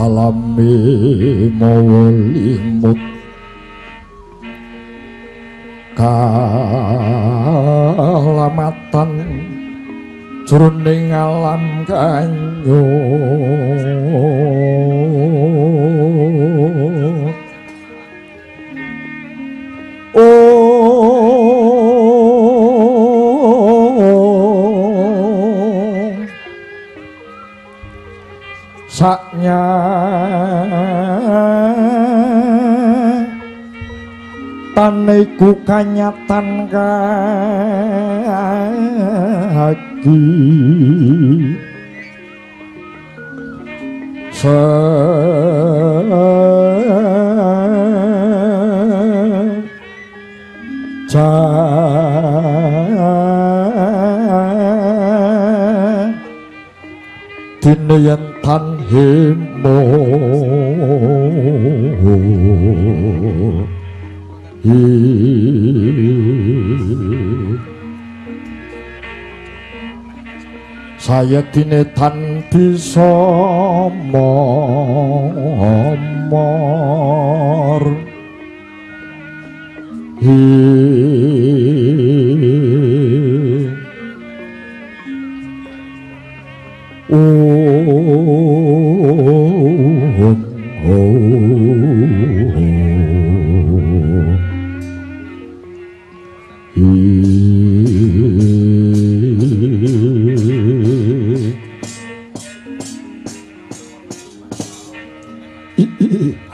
alami mawa limut kalamatan jroning alam kanyo saknya taniku kanyatan kaki dinayan tan hemo saya dine tan bisa momor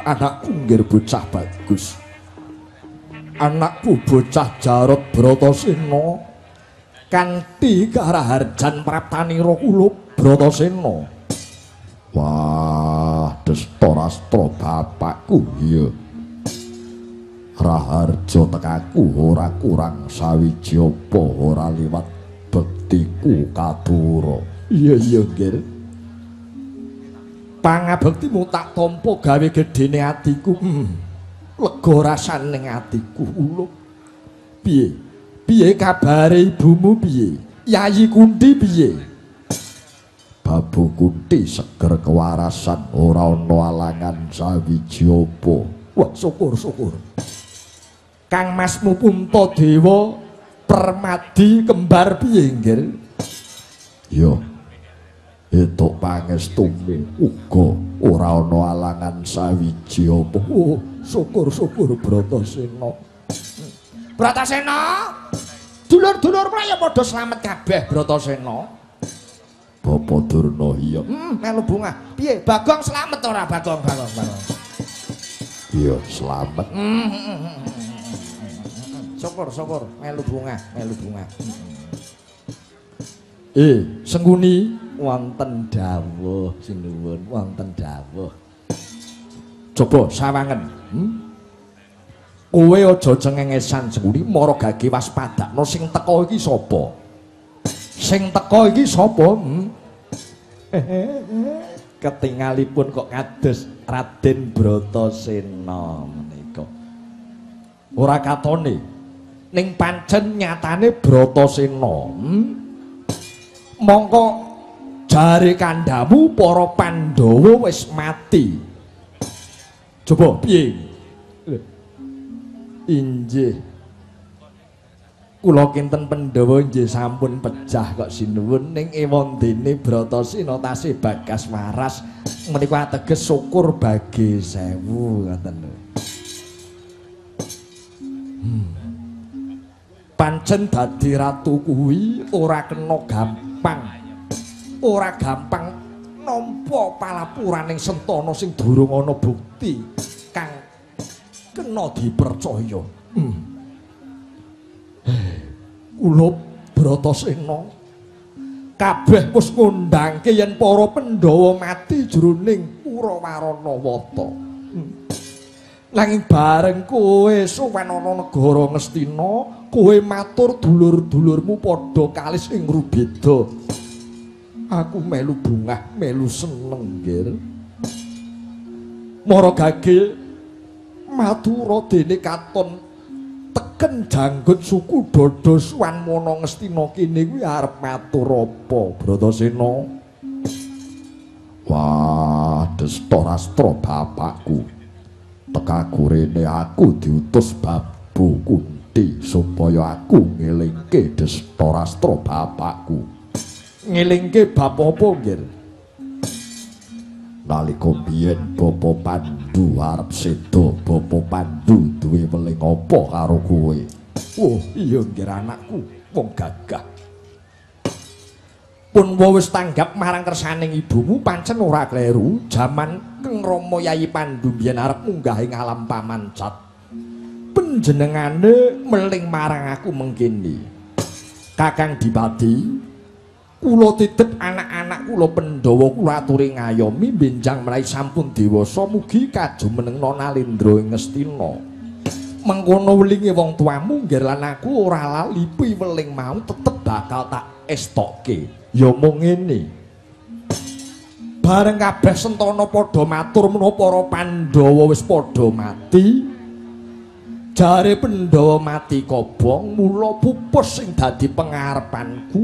anakku nggir bocah bagus, anakku bocah Jarot Bratasena kanthi karaharjan praptanira kula Bratasena. Wah, Destarastra bapakku, iya. Raharja tekaku ora kurang sawiji apa ora liwat bektiku kadura. Iya nggir. Pangabektimu tak tampa gawe gedene atiku. Lega rasane atiku. Ulup. Piye? Piye kabare ibumu piye? Yayi Kunti piye? Babu Kunti seger kewarasan ora ana alangan sawiji apa. Wah, syukur. Kang Masmu Puntadewa Permadi kembar piye nggir? Yo. Etuk pangestumu uga ora ana alangan sawiji apa. Oh, syukur Bratasena. Bratasena. Dulur-dulur kaya padha slamet kabeh Bratasena. Bapak Durna iya. Melu bungah. Piye? Bagong slamet ora Bagong? Iya, slamet. Syukur melu bungah. Sengkuni wonten dawuh sinuwun, wonten dawuh. Coba sawangen. Kowe aja cengengesan Sengkuni, mara gage waspadakno sing teka iki sapa? Ketingalipun kok kados Raden Bratasena menika. Ora katone ning pancen nyatane Bratasena. Mongko jare kandhamu para Pandhawa wis mati. Coba piye? Injih. Kula kinten Pandhawa nggih sampun pejah kok sinuwun ning ewondene Bratasena tasih bagas waras menika ateges syukur bagi 1000 ngoten lho. Pancen dadi ratu kuwi ora kena gampang. Ora gampang nampa palapuraning Sentana sing durung ana bukti kang kena dipercaya. Kula Bratasena kabeh wis ngundangke yen para Pandhawa mati jroning Urawarana Wata. Nanging bareng kowe sowan ana negara Ngastina, kowe matur dulur-dulurmu padha kalis ing rubeda. Aku melu bungah, melu seneng, nggih. Mara gage matura dene katon teken janggut suku Dada Swanmana Ngastina kene kuwi arep matur apa, Bratasena? Wah, Destarastra bapakku. Tekaku rene aku diutus Babu Kunti supaya aku ngelingke Destarastra bapakku. Ngelingke bab apa, Nggir? Nalika biyen Bapa Pandhu arep seda, Bapa Pandhu duwe weling apa karo kowe? Oh, iya Nggir anakku, wong gagah. Pun wis tanggap marang kersaning ibumu pancen ora kleru. Jaman Keng Rama Yayi Pandhu biyen arep munggah ing alam pamancat. Panjenengane meling marang aku mengkene. Kakang Dipati, kula titip anak-anak kula Pandhawa kula aturi ngayomi benjang menawi sampun dewasa mugi kajumeneng Nalendra ing Ngastina. Mengkono welinge wong tuamu Nggir lan aku ora lali piweling mau tetep bakal tak estokke. Ya mung ngene. Bareng kabeh Sentana padha matur menawa para Pandhawa wis padha mati. Jare Pandhawa mati kobong mula pupus sing dadi pengarepanku.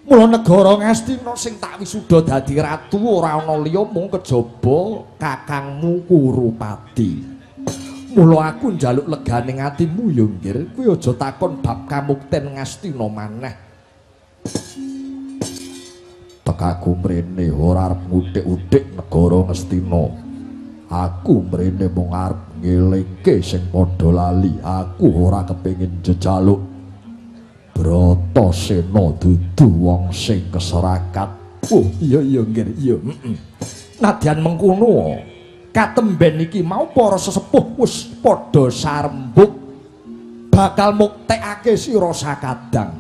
Mula negara Ngastina sing tak wisuda dadi ratu ora ana liya mung kejaba kakangmu Kurupati. Mula aku njaluk leganing atimu ya Nggir, kowe aja takon bab kamukten Ngastina maneh. Tekaku mrene ora arep ngutik-utik negara Ngastina. Aku mrene mung arep ngelingke sing padha lali. Aku ora kepengin jejaluk Bratasena dudu wong sing keserakat. Oh iya Nggir, iya. Nadyan mengkono, katemben iki mau para sesepuh wis padha sarembuk bakal muktekake sira sakadang.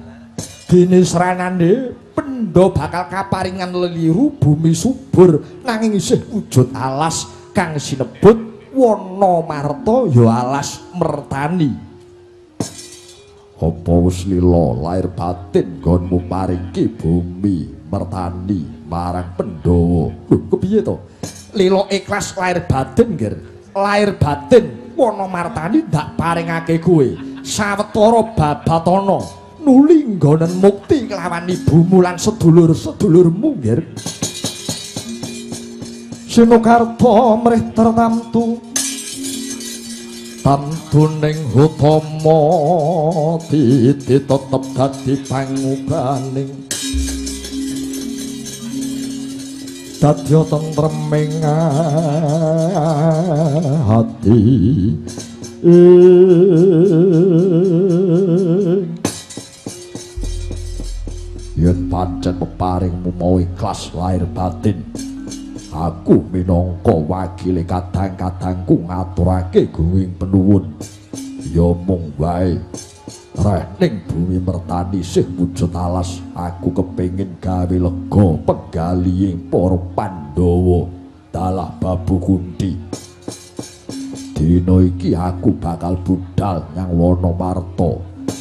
Dene sranane Pendha bakal kaparingan leliru bumi subur nanging isih wujud alas kang sinebut Wana Marta ya alas mertani. Apa wis lila lair batin nggonmu paringki bumi mertani marang Pandhawa? Kepiye to? Lila ikhlas lair batin, Nggir. Lair batin Wana Martani ndak paringake kowe sawetara babatana nuli nggonen mukti kelawan ibumu lan sedulur-sedulurmu, Nggir. Sinokarta mrih tertamtu tamtuning utama titi tetep dadi pangubaning dadya tentreming hati yen pancen peparingmu mau ikhlas lahir batin, aku minangka wakile kadang-kadangku ngaturake gunging penuwun. Ya mung wae reh ning bumi mertani sih wujud alas, aku kepengin gawe lega penggalihing para Pandhawa dalah Babu Kunti. Dina iki aku bakal budal nyang Wana Marta,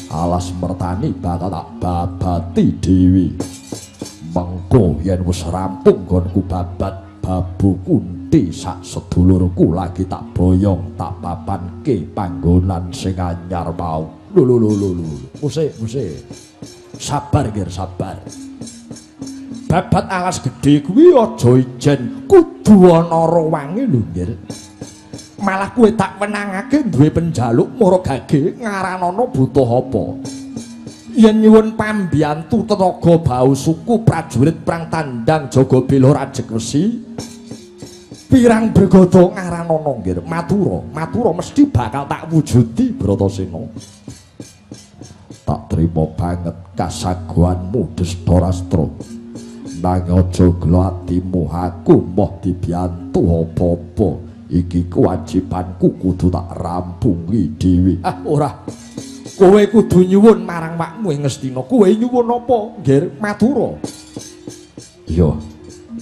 alas mertani bakal tak babati dhewe. Mengko yen wis rampung nggonku babat Babu Kunti sak sedulurku lagi tak boyong tak papanke panggonan sing anyar mau. Lho musik sabar Nggir, sabar. Babat alas gedhe kuwi aja ijen kudu ana rowange lho Nggir. Malah kowe tak wenangake duwe penjaluk Maragage ngaranana butuh apa. Yen nyuwun pambiyantu tenaga bau suku prajurit perang tandang jaga bela Rajeg Wesi, pirang brigada ngaranana Nggir. Matura mesti bakal tak wujudi Bratasena. Tak trima banget kasaguhanmu Destarastra. Nanging aja gelo atimu, aku moh dibiyantu apa-apa. Iki kewajibanku kudu tak rampungi dhewe. Ora. Kowe kudu nyuwun marang makmu ing Ngastina. Kowe nyuwun apa, Nggir? Matura. Iya.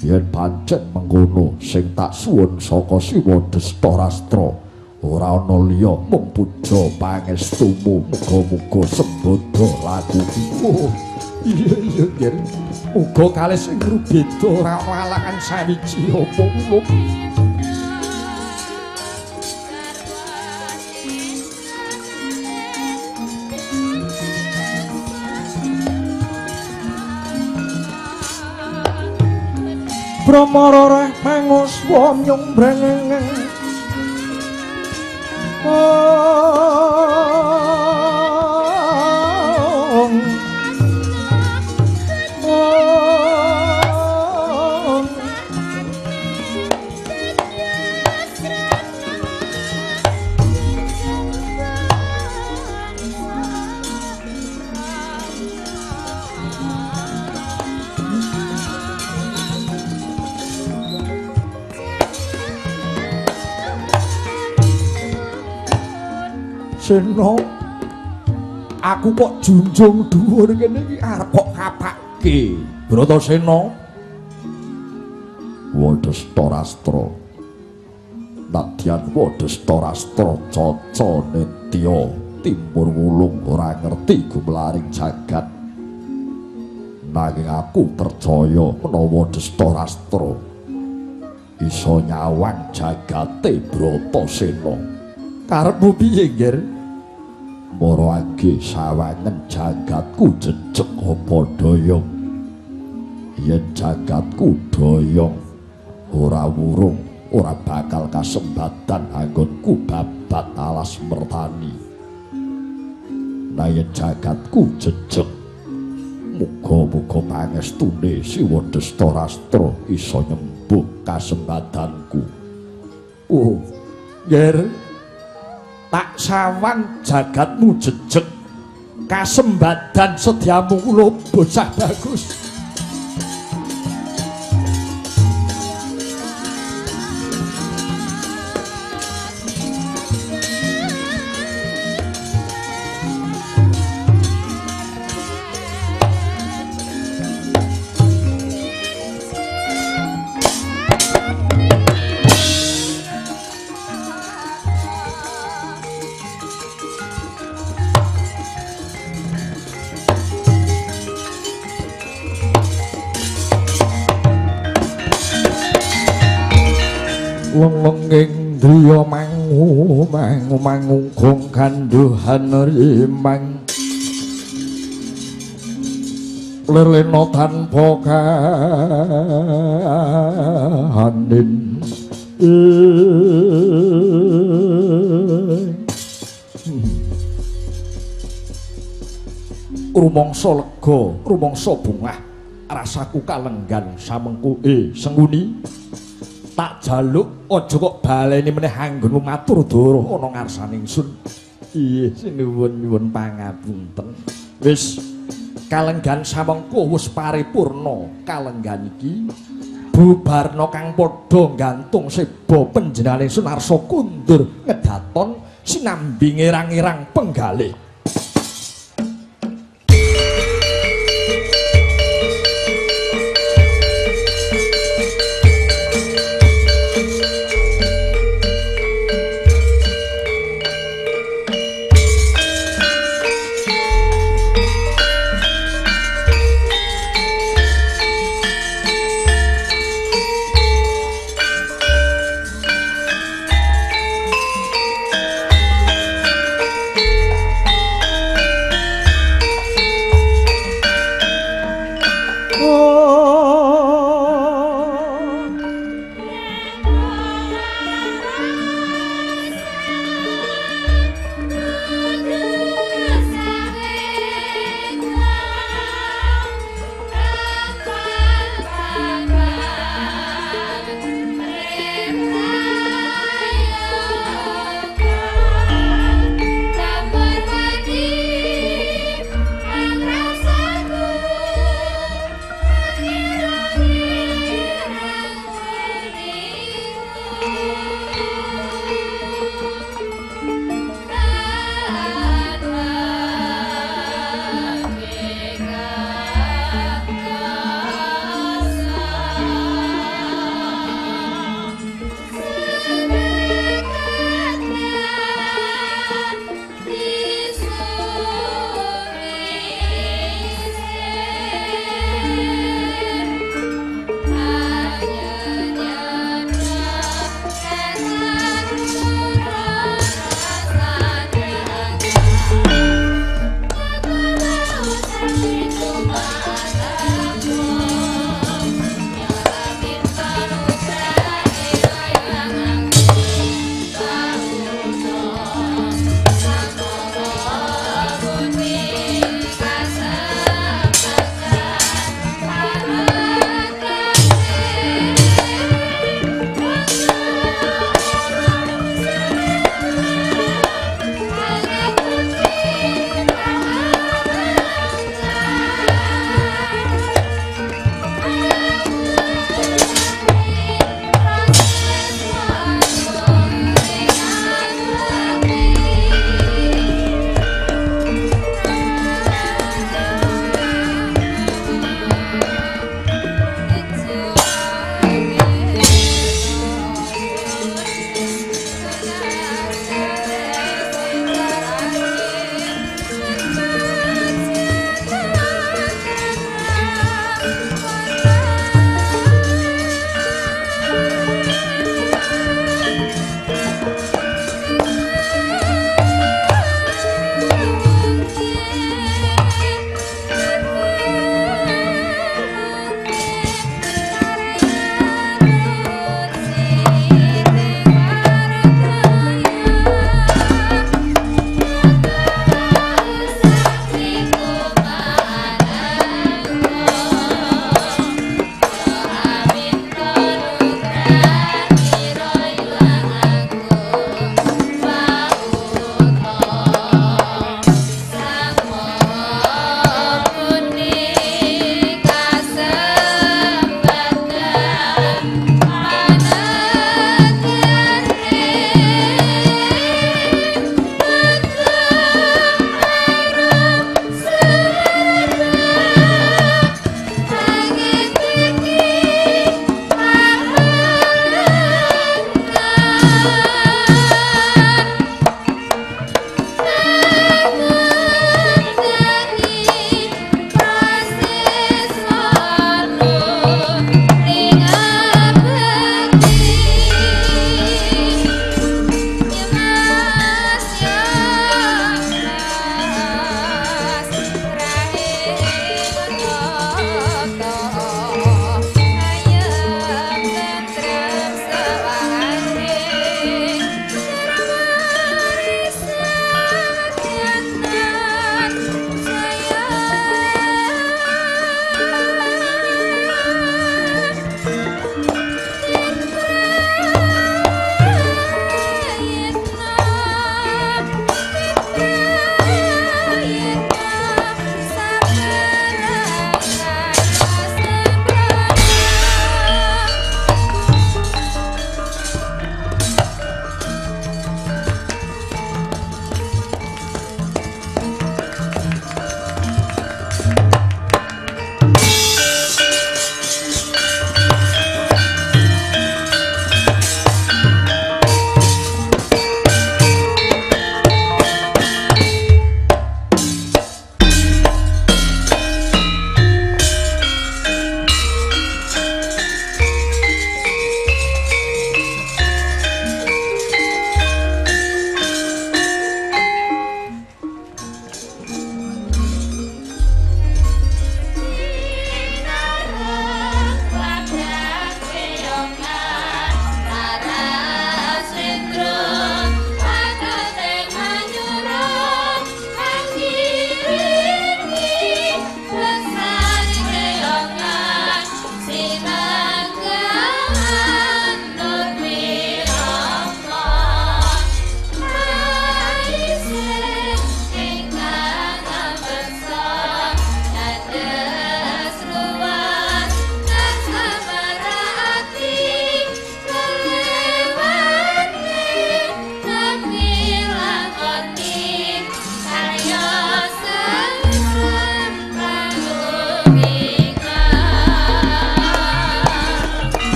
Yen pancen mengkono sing tak suwun saka Siwa Destarastra ora ana liya mung puja pangestumu. Muga-muga sembodo lakuku. Oh, iya Nggir. Muga kalih sing rubeda ora alakan sawiji apa kula. Bramara manguswa nyumbrang Sena, aku kok junjung dhuwur kene iki arep kok kapake. Bratasena. Wadestarastra. Nadyan Wadestarastra caca netya timur wulung ora ngerti gumlaring jagat. Nanging aku percaya menawa Wadestarastra iso nyawang jagate Bratasena. Karepmu piye, Nger? Marake sawangen jagatku jejeg apa doyong. Yen jagatku doyong ora wurung, ora bakal kasembadan anggonku babat alas mertani. Nah yen jagatku jejeg, muga-muga pangestune si Wadestarastra iso nyembuh kasembadanku. Oh, Nger, tak sawang jagatmu jejeg kasembadan sediamu kula bocah bagus. Weng-wenging driya mangungkung kanduhan rimang lelena tanpa kahanin rumangsa lega rumangsa bungah rasaku kalenggan samengku senguni tak jaluk aja kok baleni meneh anggonmu matur doro ana ngarsane ingsun. Iya sinuwun pangapunten. Wis kalenggan samengko wis paripurna kalenggan iki bubarna kang padha gantung seba panjenengane ingsun arsa kundur ngedaton sinambi ngirang-irang penggalih.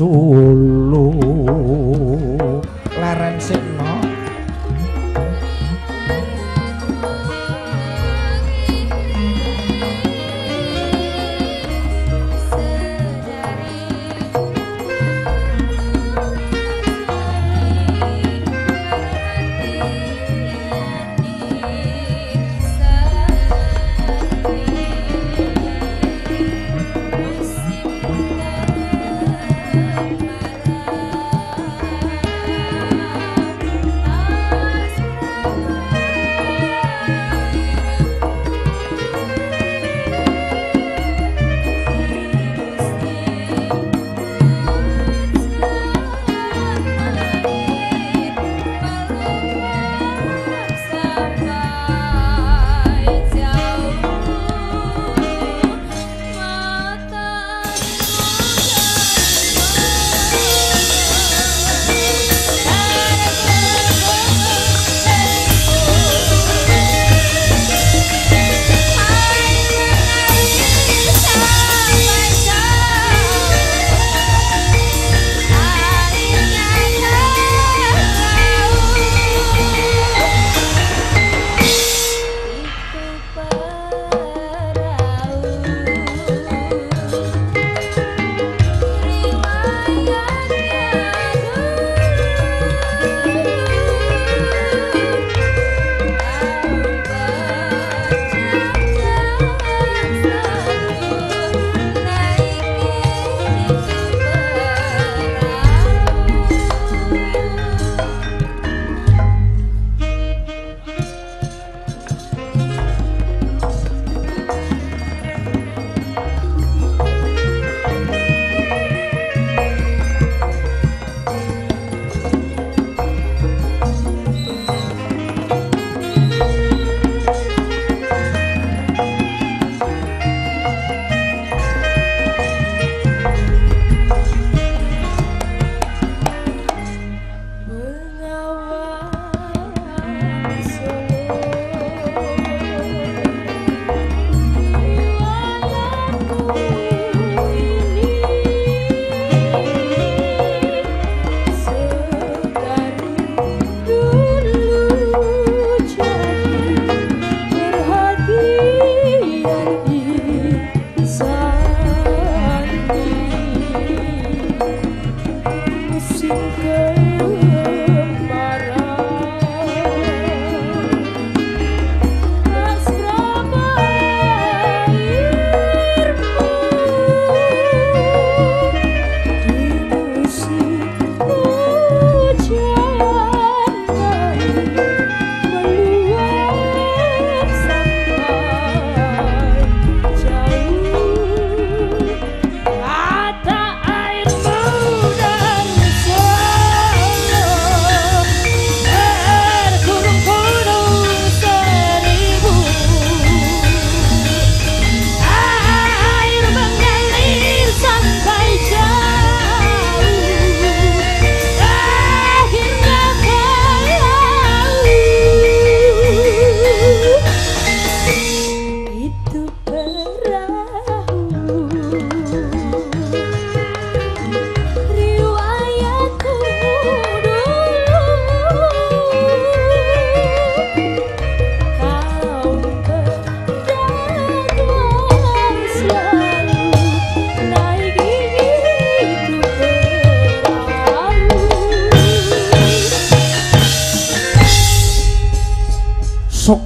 Solo leren seno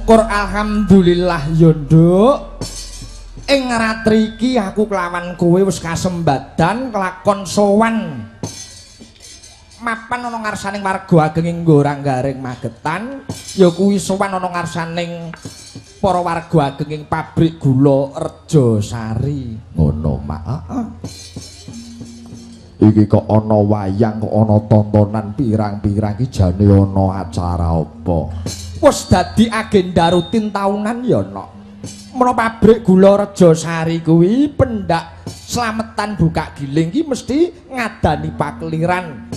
syukur alhamdulillah yo nduk ing ratri iki aku kelawan kowe wis kasembadan kelakon sowan mapan ana ngarsaning warga ageng ing Goranggaring Magetan ya kuwi sowan ana ngarsaning para warga ageng ing pabrik gula Rejosari ngono mak iki kok ana wayang kok ana tontonan pirang-pirang iki jane ana acara apa wis dadi agenda rutin tahunan ya nok menawa pabrik gula Rejosari kuwi pendak slametan buka giling iki mesti ngadani pakliran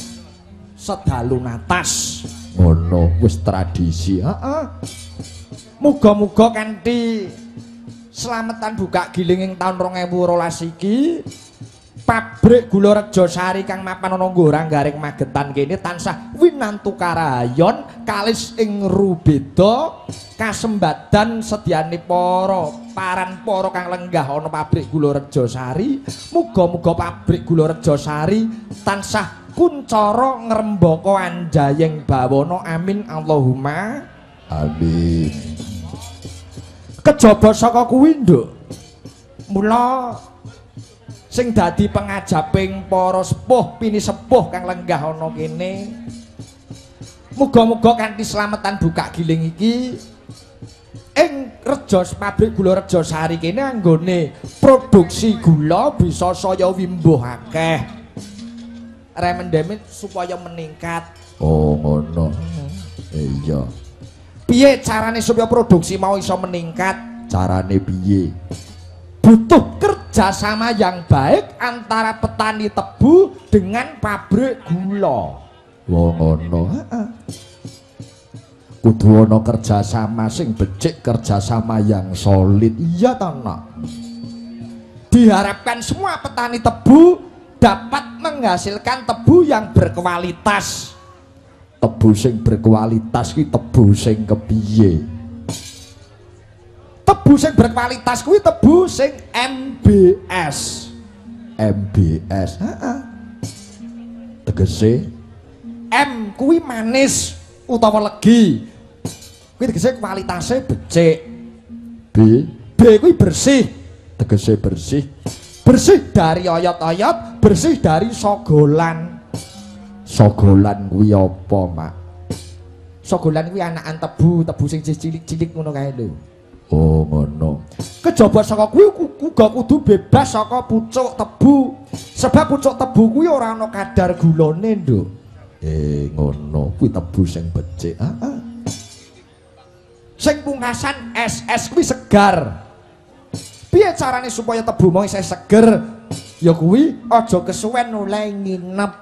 sedalu natas ngono wis tradisi muga-muga kanthi slametan buka giling ing taun 2012 iki pabrik gula Rejosari kang mapan ana Goranggaring Magetan kene tansah winantu karahayon kalis ing rubeda kasembadan sedyane para kang lenggah ana pabrik gula Rejosari. Muga-muga pabrik gula Rejosari tansah kuncara ngrembaka anjayeng bawana. Amin Allahumma amin. Kejaba saka kuwi nduk mula sing dadi pengajaping para sepuh pinisepuh kang lenggah ana kene muga-muga kanthi slametan buka giling iki ing pabrik gula Rejosari kene anggone produksi gula bisa saya wimbuh akeh remendeme supaya meningkat. Oh ngono. Iya. Piye carane supaya produksi mau iso meningkat? Carane piye? Butuh kerjasama yang baik antara petani tebu dengan pabrik gula. Wong ngono. Kudu ana kerjasama sing becik, kerjasama yang solid. Iya ta, Nak? Diharapkan semua petani tebu dapat menghasilkan tebu yang berkualitas. Tebu sing berkualitas ki tebu sing kepiye? Tebu sing berkualitas kuwi tebu sing MBS. MBS. Tegese M kuwi manis utawa legi. Kuwi tegese kualitasé becik. B kuwi bersih. Tegese bersih. Bersih dari oyot-oyot, bersih dari sogolan. Sogolan kuwi apa, Mak? Sogolan kuwi anakan tebu sing cilik-cilik ngono kae lho. Oh ngono. Kejaba saka kuwi uga kudu bebas saka pucuk tebu. Sebab pucuk tebu kuwi ora ana kadar gulane, Nduk. Ngono. Kuwi tebu sing becik. Sing pungkasan es kuwi segar. Piye carane supaya tebu mau isih seger? Ya kuwi aja kesuwen oleh nginep.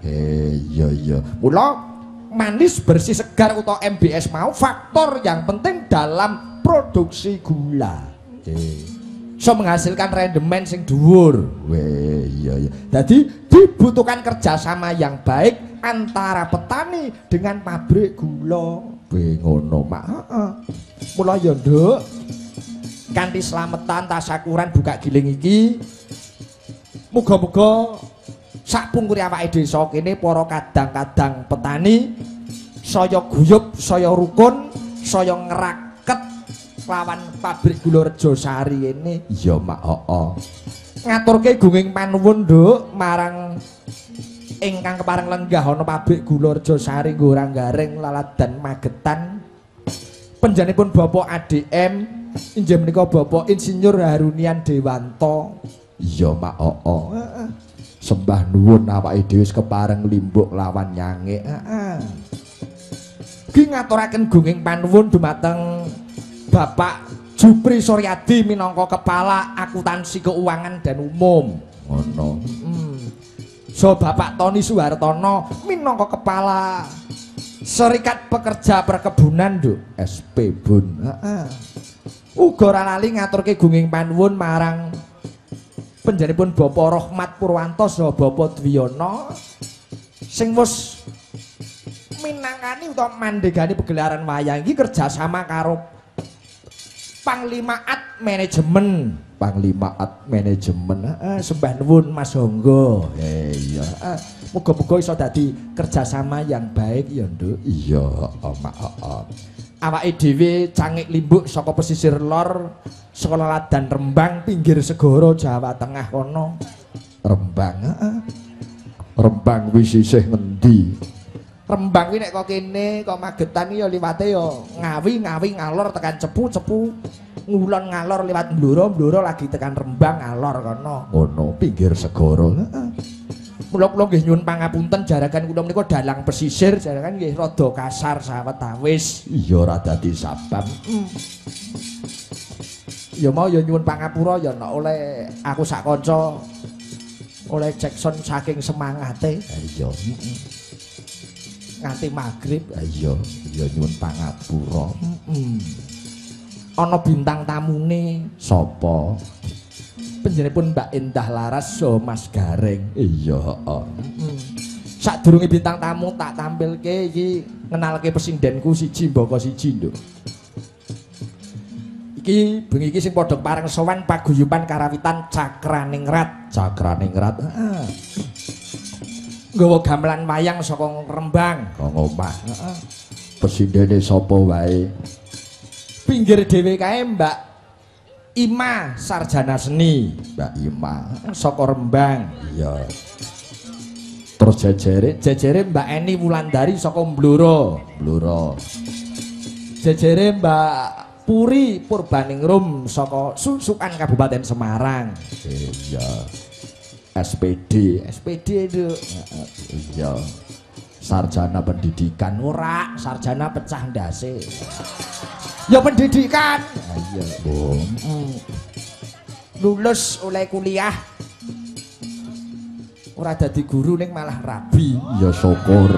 Iya. Mula manis bersih segar utawa MBS mau faktor yang penting dalam produksi gula. So menghasilkan rendemen sing dhuwur. Iya. Jadi dibutuhkan kerjasama yang baik antara petani dengan pabrik gula. Ngono, Mak. Mula ya, Nduk, kanthi slametan tasyakuran buka giling iki muga-muga sakpungkuri awake desa kene para kadang-kadang petani saya guyub, saya rukun, saya ngeraket lawan pabrik gula Rejosari ini. Iya, Mak. Ngaturke gunging panuwun, Nduk, marang ingkang kepareng lenggah ana pabrik gula Rejosari Goranggaring Laladan Magetan. Panjenenganipun Bapak ADM inggih menika Bapak Insinyur Harunian Dewanto. Iya, Mak. Sembah nuwun awake dhewe wis kepareng limbuk lawan nyangik. Ki ngaturaken gunging panuwun dumateng Bapak Jupri Suryadi minangka Kepala Akuntansi Keuangan dan Umum. Ngono. So Bapak Tony Suhartono minangka Kepala Serikat Pekerja Perkebunan, Nduk, SP Bun. Uga ora lali ngaturke gunging panuwun marang panjenenganipun Bapak Rohmat Purwanto saha Bapak Dwiyono sing wis minangkani utawa mandhegani pegelaran wayang iki kerjasama karo Panglimaat Manajemen. Sembah nuwun Mas Honggo. Iya. Muga-muga iso dadi kerjasama yang baik ya, Nduk. Iya, Mak. Awake dhewe cangik limbuk saka pesisir lor, saka Laladan Rembang pinggir segara Jawa Tengah kono. Rembang. Rembang wis isih ngendi? Rembang kuwi nek kok kene kok Magetan ya liwate ya Ngawi ngalor tekan Cepu ngulon ngalor liwat Blora lagi tekan Rembang ngalor kono. Ngono pinggir segara. Mula kula nggih nyuwun pangapunten jarakan kula menika dalang pesisir jarakan nggih rada kasar sawetawis. Iya ora dadi sabab. Ya mau ya nyuwun pangapura ya nek oleh aku sak kanca oleh Jackson saking semangate. Iya. Nganti magrib. Iya nyuwun pangapura. Ana bintang tamune sapa? panjenenganipun Mbak Endah Laras so Mas Gareng. Iya, heeh. Sadurunge bintang tamu tak tampilke iki ngenalke pesindenku siji mbaka siji nduk. Iki bengi iki sing padha pareng sowan paguyuban karawitan Cakraningrat. Cakraningrat. Heeh. Nggawa gamelan wayang saka Rembang, kok omah. Heeh. Pesindene sapa wae? Pinggir dhewe kae Mbak Ima sarjana seni. Mbak Ima saka Rembang. Iya. Terus jejere Mbak Eni Wulandari saka Blora. Blora. Jejere Mbak Puri Purbaningrum saka Susukan Kabupaten Semarang. Iya. SPD itu. Iya. Sarjana pendidikan ora, sarjana pecah ndase. Ya pendidikan. Iya, Bung. Lulus oleh kuliah. Ora dadi guru ning malah rabi. Ya syukur.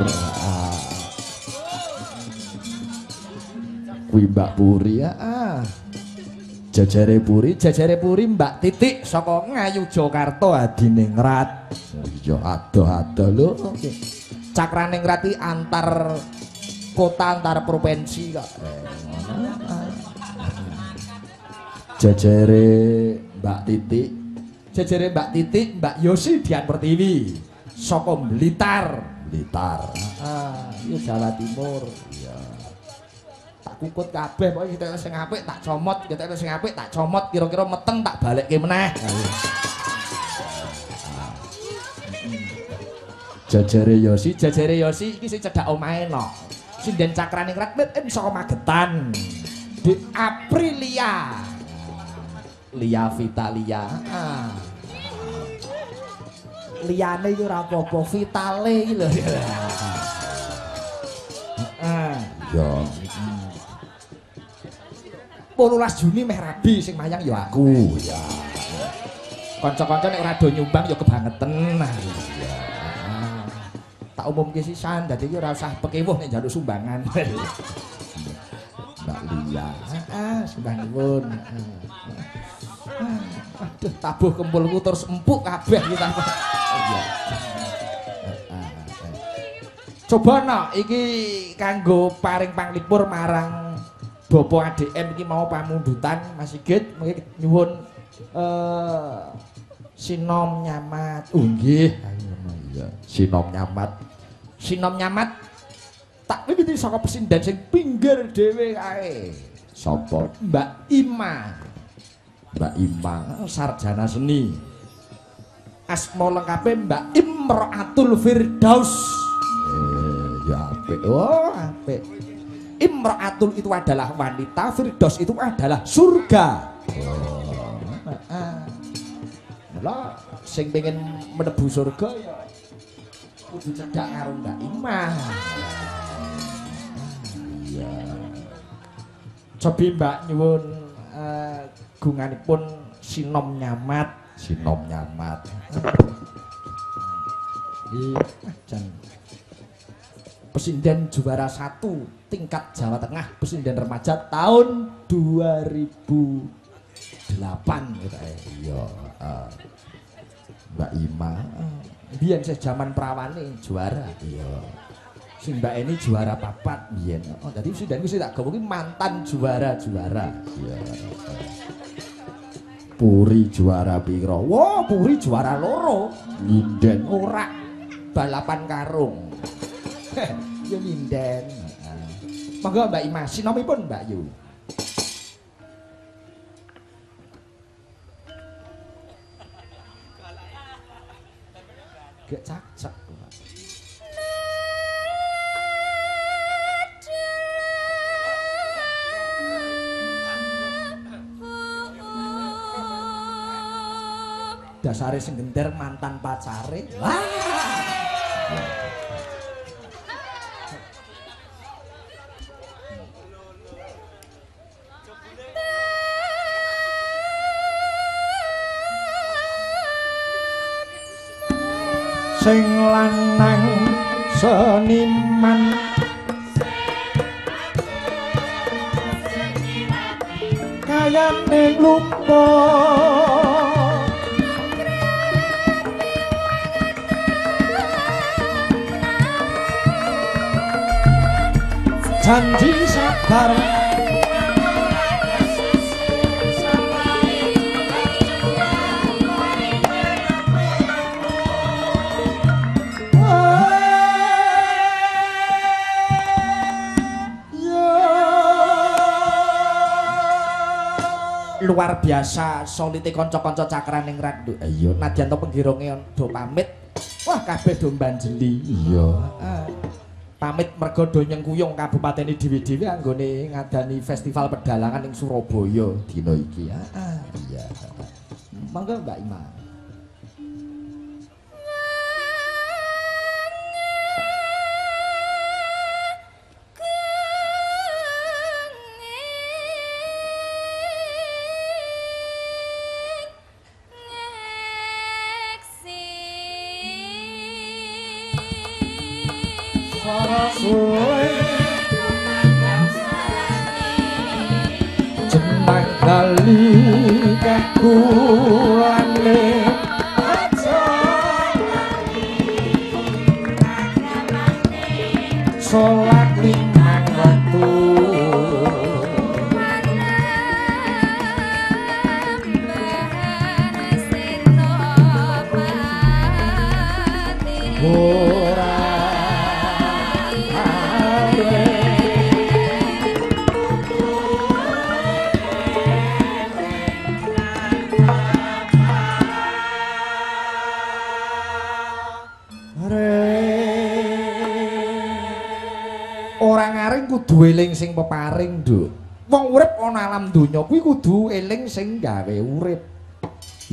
Kuwi Mbak Puri ya. Jajare Puri Mbak Titik saka Ngayu Jakarta Adiningrat. Ya adoh-adoh lho. Cakraningrat iki antar kota antar provinsi kok. Jajare Mbak Titik, Mbak Yosi Dian Pertiwi saka Blitar. Iki Jawa Timur. Iya. Tak kukut kabeh pokoke kita sing apik tak comot, kita sing apik tak comot, kira-kira meteng tak balekke meneh. Jajare Yosi iki sing cedhak omahe no. Sinden Cakraningrat saka Magetan. Di Aprilia. Lia Vitalia. Liane iki ora apa-apa, Vitale iki lho. Ya. 18 Juni meh rabi sing mayang ya aku. Ya. Kanca-kanca nek ora do nyumbang ya kebangetan. Ya. Tak umumke sisan dadi iki ora usah pekewuh nek njaluk sumbangan. Mbak Lia. Sembah nuwun. Aduh, tabuh kempulku terus empuk kabeh kita. Iya. Coba no, iki kanggo paring panglipur marang Bapak ADM iki mau pamundutan Mas Sigit mengki nyuwun sinom nyamat. Nggih. Iya, sinom nyamat. Tak wiwiti saka pesinden sing pinggir dhewe kae. Sapa? Mbak Ima sarjana seni. Asma lengkape Mbak Imraatul Firdaus. Ya apik. Oh, apik. Imraatul itu adalah wanita, Firdaus itu adalah surga. Lah, sing pengen menebu surga ya kudu cedhak karo Mbak Imah. Iya. Cobi Mbak nyuwun gunganipun sinom nyamat. Jan Pesinden juara 1 tingkat Jawa Tengah, Pesinden remaja tahun 2008 gitu ya. Iya, Mbak Ima. Biyen sejaman prawane juara. Iya. Sing Mbak Eni juara 4 biyen. Oh, dadi Pesinden wis tak gawe mantan juara-juara. Iya. Puri juara piro? Wah, Puri juara 2. Nyinden ora balapan karung. Ya nyinden. Monggo Mbak Ima, sinomipun Mbak Yu. Gak cacak. Dasare sing genter mantan pacare. Wah. Sing lanang seniman kayane lupa janji sabar luar biasa solite kanca-kanca cakraning Randu. Iya, nadyan to penggirunge do pamit. Wah, kabeh do mbanjeli. Iya. Pamit mergo do nyengkuyung kabupaten dhewe-dhewe anggone ngadani festival pedalangan ing Surabaya dina iki. Iya. Monggo Mbak Ima. Jenang kali kakulane aja salat limang wektu kudu eling sing peparing, Nduk. Wong urip ana alam donya kuwi kudu eling sing gawe urip.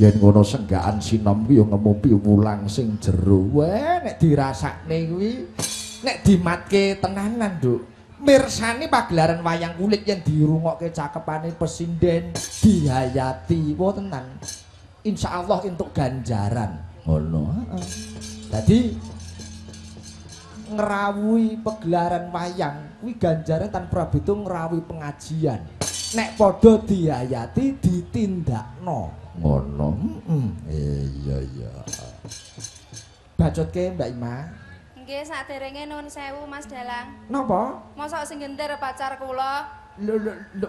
Yen ngono senggaan sinom kuwi ya ngemumpi wulang sing jero. Wah, nek dirasakne kuwi nek dimatke tenanan, Nduk. Mirsani pagelaran wayang kulit yen dirungokke cakepane pesinden dihayati. Wah tenan. Insyaallah entuk ganjaran. Ngono, heeh. Dadi ngrawuhi pegelaran wayang kuwi ganjaran tanpa beto ngrawuhi pengajian nek padha diayati ditindakno ngono iya bacotke Mbak Ima nggih saderenge nuwun sewu Mas Dalang napa mosok sing genter pacar kula lho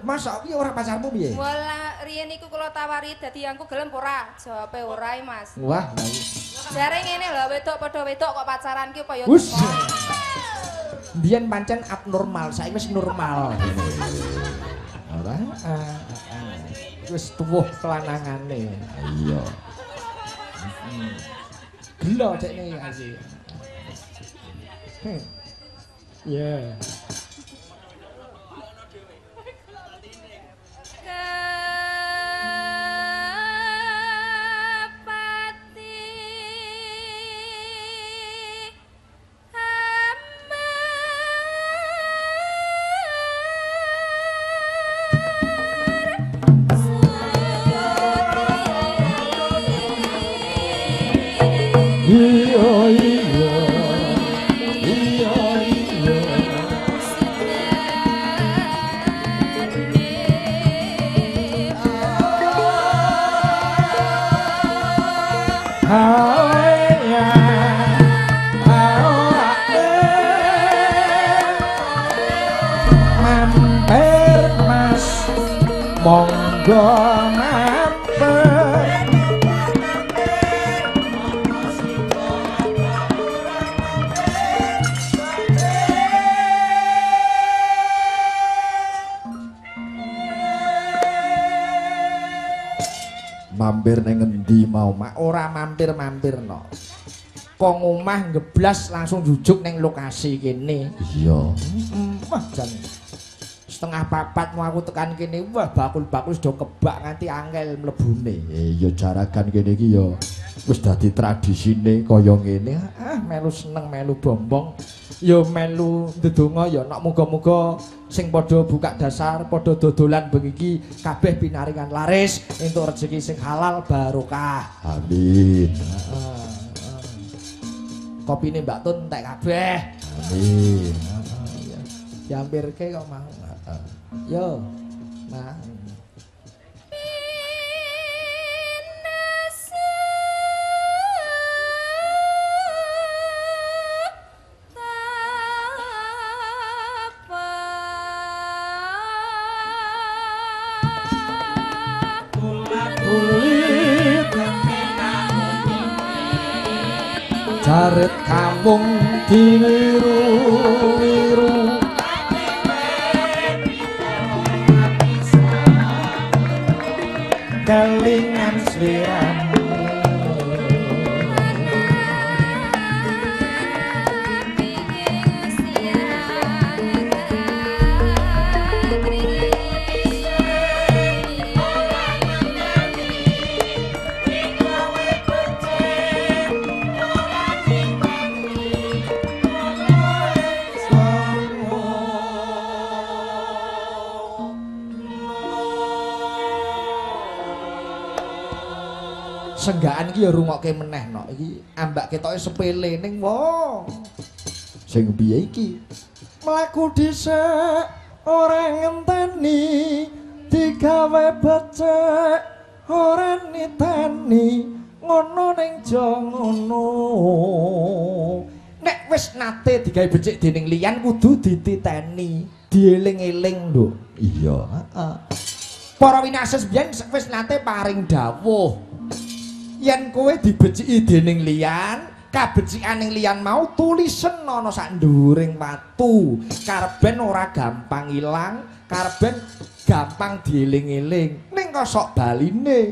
masa kuwi ora pacarmu piye wala riyen iku kula tawari dadi aku gelem ora jawabe ora Mas wah jare ngene lho wedok padha wedok kok pacaran ki apa ya Biyen pancen abnormal, saiki wis normal. Ora? Wis tuwuh kelanangane. Iya. Gelo cekne asih. Ya. Monggo mampir mampir ning endi mau mak ora mampir-mampirno kok omah ngeblas langsung jujuk ning lokasi kene iya wah jan setengah papat mau aku tekan kene wah bakul-bakul sudah kebak nganti angel mlebune iya jaragan kene iki ya wis dadi tradisine kaya ngene melu seneng melu bombong ya melu ndedonga ya nek muga-muga sing padha buka dasar padha dodolan bengi iki kabeh pinaringan laris entuk rezeki sing halal barokah amin kopine Mbak Tun entek kabeh amin diampirke kok mau yo nah jaret kampung diwiru-wiru kelingan sliramu senggaan iki ya rungokke meneh no. Iki ambak ketoke sepele ning wong. Sing piye iki? Mlaku dhisik ora ngenteni digawe becek ora niteni ngono ning jongono. Nek wis nate digawe becik dening liyan kudu dititeni, dieling-eling lho. Iya, heeh. Para winasis biyen wis nate paring dawuh. Yen kowe dibeciki dening liyan, kabecikan liyan mau tulisen ana sak nduring watu. Karben ora gampang ilang, karben gampang dieling-eling. Ning kok sok baline,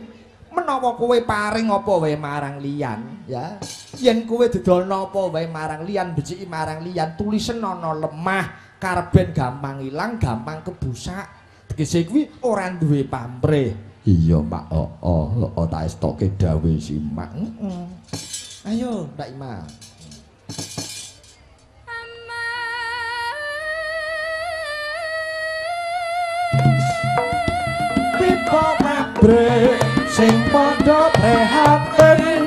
menawa kowe paring apa wae marang liyan, ya. Yen kowe didolno apa wae marang liyan, beciki marang liyan, tulisen ana lemah, karben gampang ilang, gampang kebusak. Tegese kuwi ora duwe pamrih. Iya Pak tak estoke dawe simak. Ayo Mbak Ima. Pipo pabrik sing padha prihatin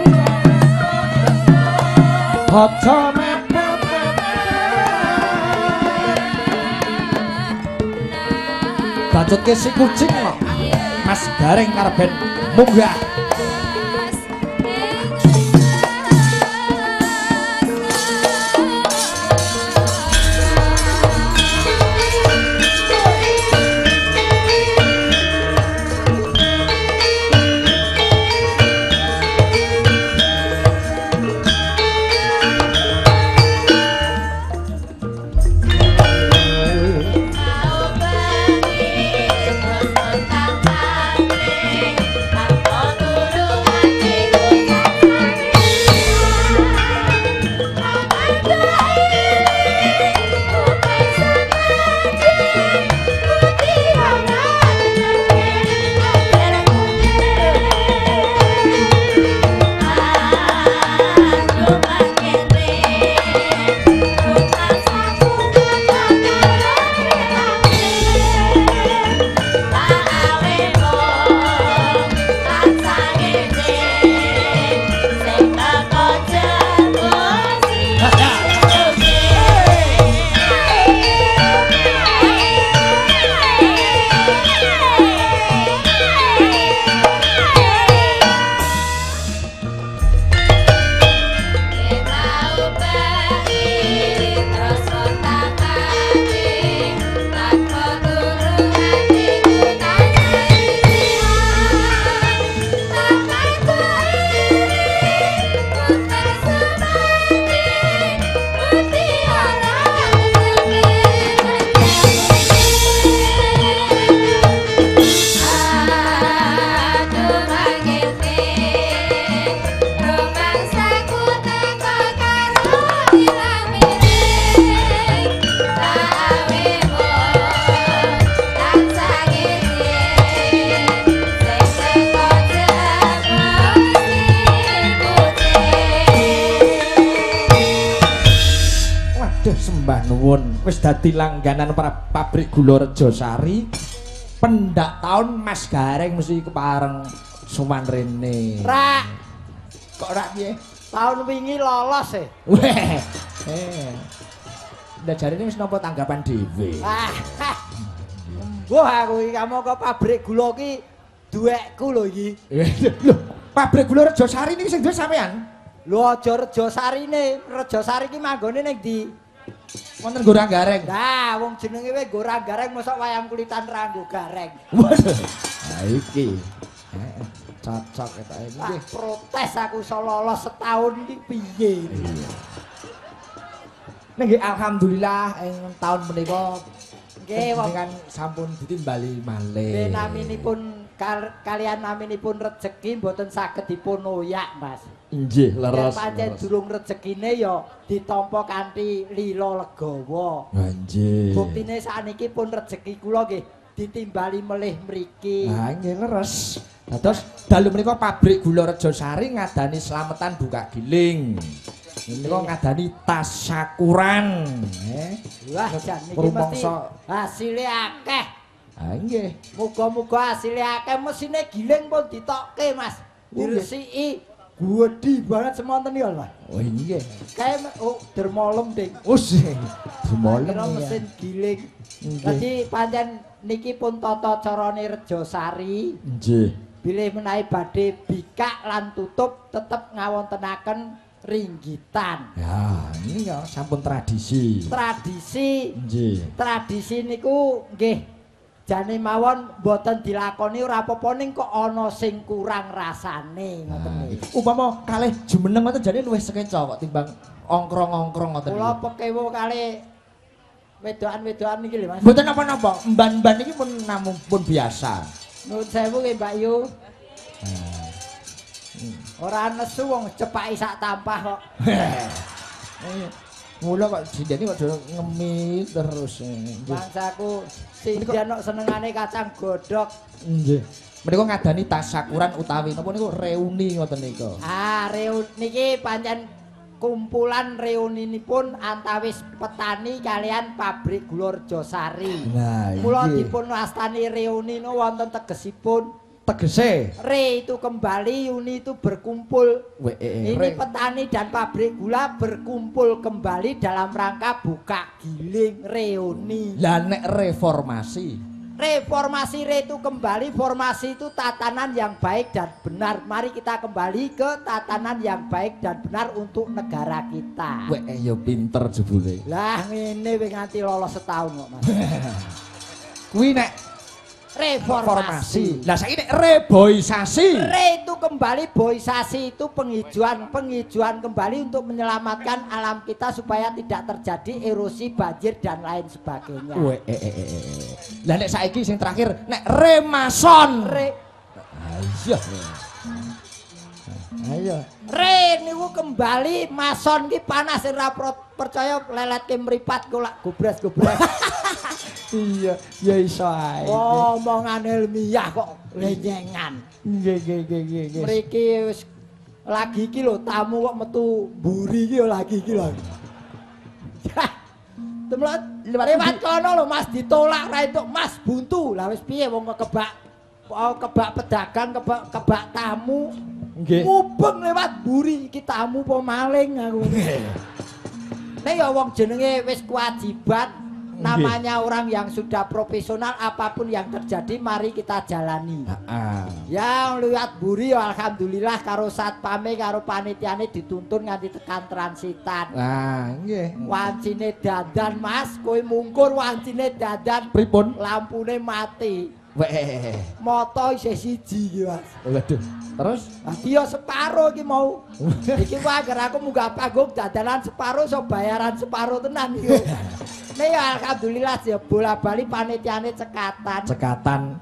aja mepet bacutke si kucing kok Mas Gareng karben munggah. Wis dadi langganan pabrik gula Rejosari. Pendak tahun Mas Gareng mesti kepareng suman rene. Rak. Kok rak piye? Tahun wingi lolos e. Weh. Ndak jarine wis nampa tanggapan dhewe. Wah aku iki kamu ke pabrik gula ki duwekku lho iki. Lho, pabrik gula Rejosari niki sing duwe sampean? Lho aja Rejosarine, Rejosari ki manggone ning ndi? Wonten Gorang Gareng. Nah, wong jenenge wis Gorang Gareng mosok wayang kulitan ranggo gareng. Waduh. Ha iki. cocok ketoke nggih. Protes aku iso lolos setahun iki piye. Nggih alhamdulillah ing taun menika Nggih kan sampun ditimbali malih. Nggih naminipun kalian naminipun rejeki mboten saged dipun oyak, Mas. Nggih, leres. Pancen durung rejekine ya ditampa kanthi lila legawa. Nggih. Buktine sakniki pun rejeki kula nggih ditimbali melih mriki. Ha nggih leres. Dados dalu menika pabrik gula Rejosari ngadani slametan buka giling. Menika ngadani tasyakuran. Wah, jan niki mesti hasile akeh. Ha nggih. Muga-muga hasile akeh mesine giling pun ditokke, Mas. Diresiki gedhi banget semonten ya, Mas. Oh nggih. Kae dermolem, Ding. Sing dermolem. Kira mesin giling. Dadi pancen niki pun tata carane Rejosari. Nggih. Bilih menawi badhe bikak lan tutup tetep ngawontenaken ringgitan. Ya, ini ya sampun tradisi. Tradisi. Nggih. Tradisi niku nggih jane mawon boten dilakoni ora apa-apa ning kok ana sing kurang rasane ngoten niku. Upama kalih jumeneng ngoten jane luwih sekeca kok timbang ongkrong-ongkrong ngoten. Kula pekewo kalih wedokan-wedokan niki lho Mas. Mboten napa-napa, mban-mban niki pun namung pun biasa. Nuwun sewu nggih Mbak Yu. Ora nesu wong cepaki sak tampah kok. Mula kok jindene kok ngemis terus. Bangsaku sindian kok senengane kacang godhog. Nggih. Menika ngadani tasyakuran utawi napa niku reuni ngoten nika. Reuni niki pancen kumpulan reuninipun antawis petani kalian pabrik gula Rejosari. Nah, Mula dipun wastani reuni no wonten tegesipun. Tegese Re itu kembali, uni itu berkumpul. Ini re. petani dan pabrik gula berkumpul kembali dalam rangka buka giling reuni. Lah nek reformasi. Reformasi re itu kembali, formasi itu tatanan yang baik dan benar. Mari kita kembali ke tatanan yang baik dan benar untuk negara kita. Ya pinter jebule. Lah ngene wis nganti lolos setahun kok, Mas. Kuwi nek reformasi. Lah saiki nek reboisasi. Re itu kembali, boisasi itu penghijauan kembali untuk menyelamatkan alam kita supaya tidak terjadi erosi, banjir dan lain sebagainya. Lah nek saiki sing terakhir nek remason. Ayo. Re niku kembali mason ki panas ora percaya leletke mripat kok lak gobras-gobras. Iya, ya iso ae. Omongan ilmiah kok lenyengan. Nggih. Mriki wis lagi iki lho tamu kok metu mburi iki lagi iki lho. Temlot lewat kono lho Mas ditolak ra entuk Mas buntu. Lah wis piye wong kebak pedagang, kebak tamu. Nggih. Mubeng lewat mburi iki tamu apa maling aku. Nek ya wong jenenge wis kewajiban. Namanya orang yang sudah profesional, apapun yang terjadi mari kita jalani. Ya lihat buri ya alhamdulillah karo satpame karo panitiane dituntun nganti tekan transitan. Nggih. Wancine dadan Mas, kowe mungkur wancine dadan. Pripun? Lampune mati. Moto isih siji iki Mas. Waduh. Terus? Dia separo iki mau. Iki wae agar aku munggah panggung dadanan separo so bayaran separo tenan iki. Nek ya alhamdulillah ya bola-bali panitiane cekatan.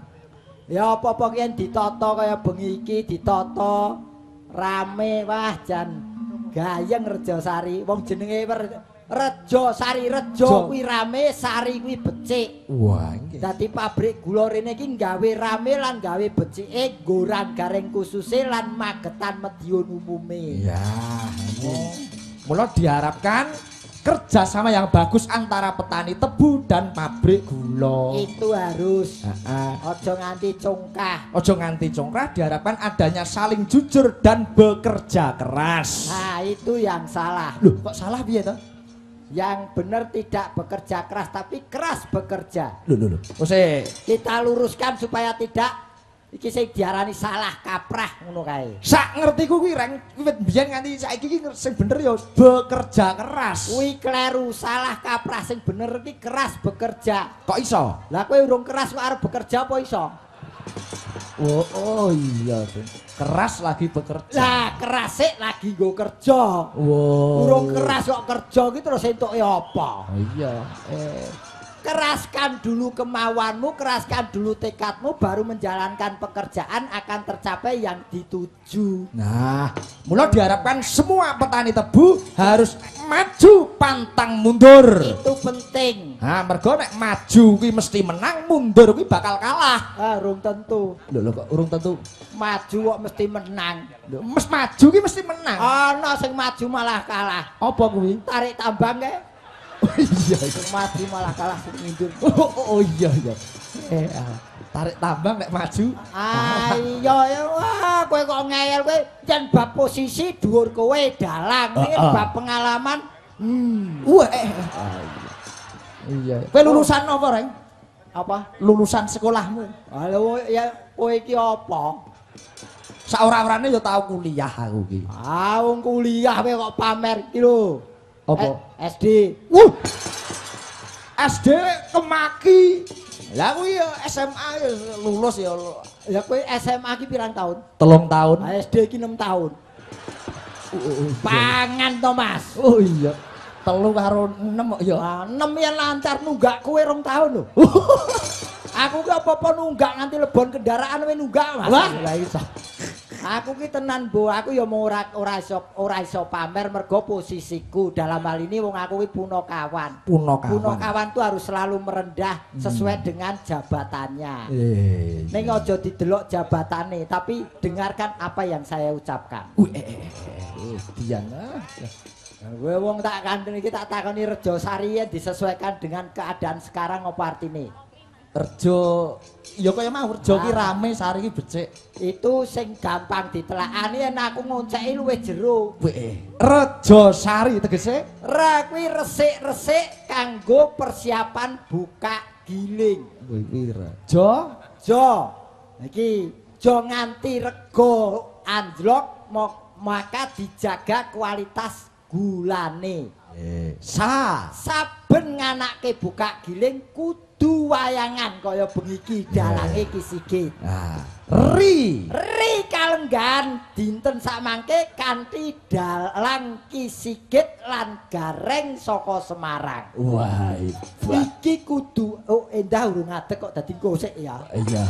Ya apa-apa ki yen ditata kaya bengi iki ditata rame wah jan gayeng Rejosari. Wong jenenge Rejosari, Rejo kuwi rame, Sari kuwi becik. Wah, nggih. Dadi pabrik gula rene iki gawe rame lan gawe becike, gorang garing kususe lan magetan Madiun umume. Ya. Mula diharapkan kerjasama yang bagus antara petani tebu dan pabrik gula. Itu harus. Ojo nganti congkah. Ojo nganti congkah, diharapkan adanya saling jujur dan bekerja keras. Nah, itu yang salah. Loh, kok salah piye to? Yang benar tidak bekerja keras tapi keras bekerja. Loh. Kita luruskan supaya tidak iki sing diarani salah kaprah ngono kae. Sak ngertiku kuwi reng wiwit biyen nganti saiki iki sing bener ya bekerja keras. Kuwi kleru, salah kaprah sing bener iki keras bekerja. Kok iso? Lah kowe urung keras kok arep bekerja apa iso? Oh iya, keras lagi bekerja. Lah keras sik lagi nggo kerja. Wow. Urung keras kok kerja ki terus entuke apa? Oh iya. Keraskan dulu kemauanmu, keraskan dulu tekadmu, baru menjalankan pekerjaan akan tercapai yang dituju. Nah, mula diharapkan semua petani tebu harus maju pantang mundur. Itu penting. Nah, mergo nek maju kuwi mesti menang, mundur kuwi bakal kalah. Urung tentu. Lho kok urung tentu. Maju kok mesti menang. Lho, maju kuwi mesti menang. Ana sing maju malah kalah. Apa kuwi? Tarik tambang kae. Oh iya, Sing maju malah kalah sing mundur. Oh iya iya. Tarik tambang nek maju. Iya ya wah kowe kok ngeyel kowe jan bab posisi dhuwur kowe dalang iki bab pengalaman. Wah iya. Kowe lulusan apa, Reng? Apa? Lulusan sekolahmu. Halo ya kowe iki apa? Saora-orane ya tau kuliah aku iki. Wong kuliah kowe kok pamer iki lho. Apa? SD. SD Kemaki. Lah kuwi ya SMA ya lulus ya. Ya kowe SMA ki pirang tahun? 3 tahun. SD ki 6 tahun. Pangan to, Mas. Oh iya. 3 karo 6 kok ya. 6 yen lancar nunggak kowe 2 tahun lho. Aku ki apa-apa nunggak nganti lebon kendaraan kowe nunggak, Mas. Wah, lah iso. Aku ki tenan Bu, aku ya mau ora iso pamer mergo posisiku. Dalam hal ini wong aku ki punakawan. Punakawan tuh harus selalu merendah sesuai dengan jabatannya. Ning aja didelok jabatane, tapi dengarkan apa yang saya ucapkan. Dian. Kowe wong tak kandhen iki tak takoni Rejosari disesuaikan dengan keadaan sekarang apa artine? Rejo ya kaya mau rejo ki rame sari ki becik. Itu sing gampang ditelakani yen aku ngonceki luwih jero. Rejo sari tegese Ra kuwi resik-resik kanggo persiapan buka giling. kuwi rejo Iki jo nganti rego anjlok maka dijaga kualitas gulane. Saben nganake buka giling kudu wayangan kaya bengi iki dalange Ki Sigit. Ri kalenggan dinten samangke kanthi dalang Ki Sigit lan Gareng saka Semarang. Wah, iki kudu endah urung ngadeg kok dadi kosek ya. Iya,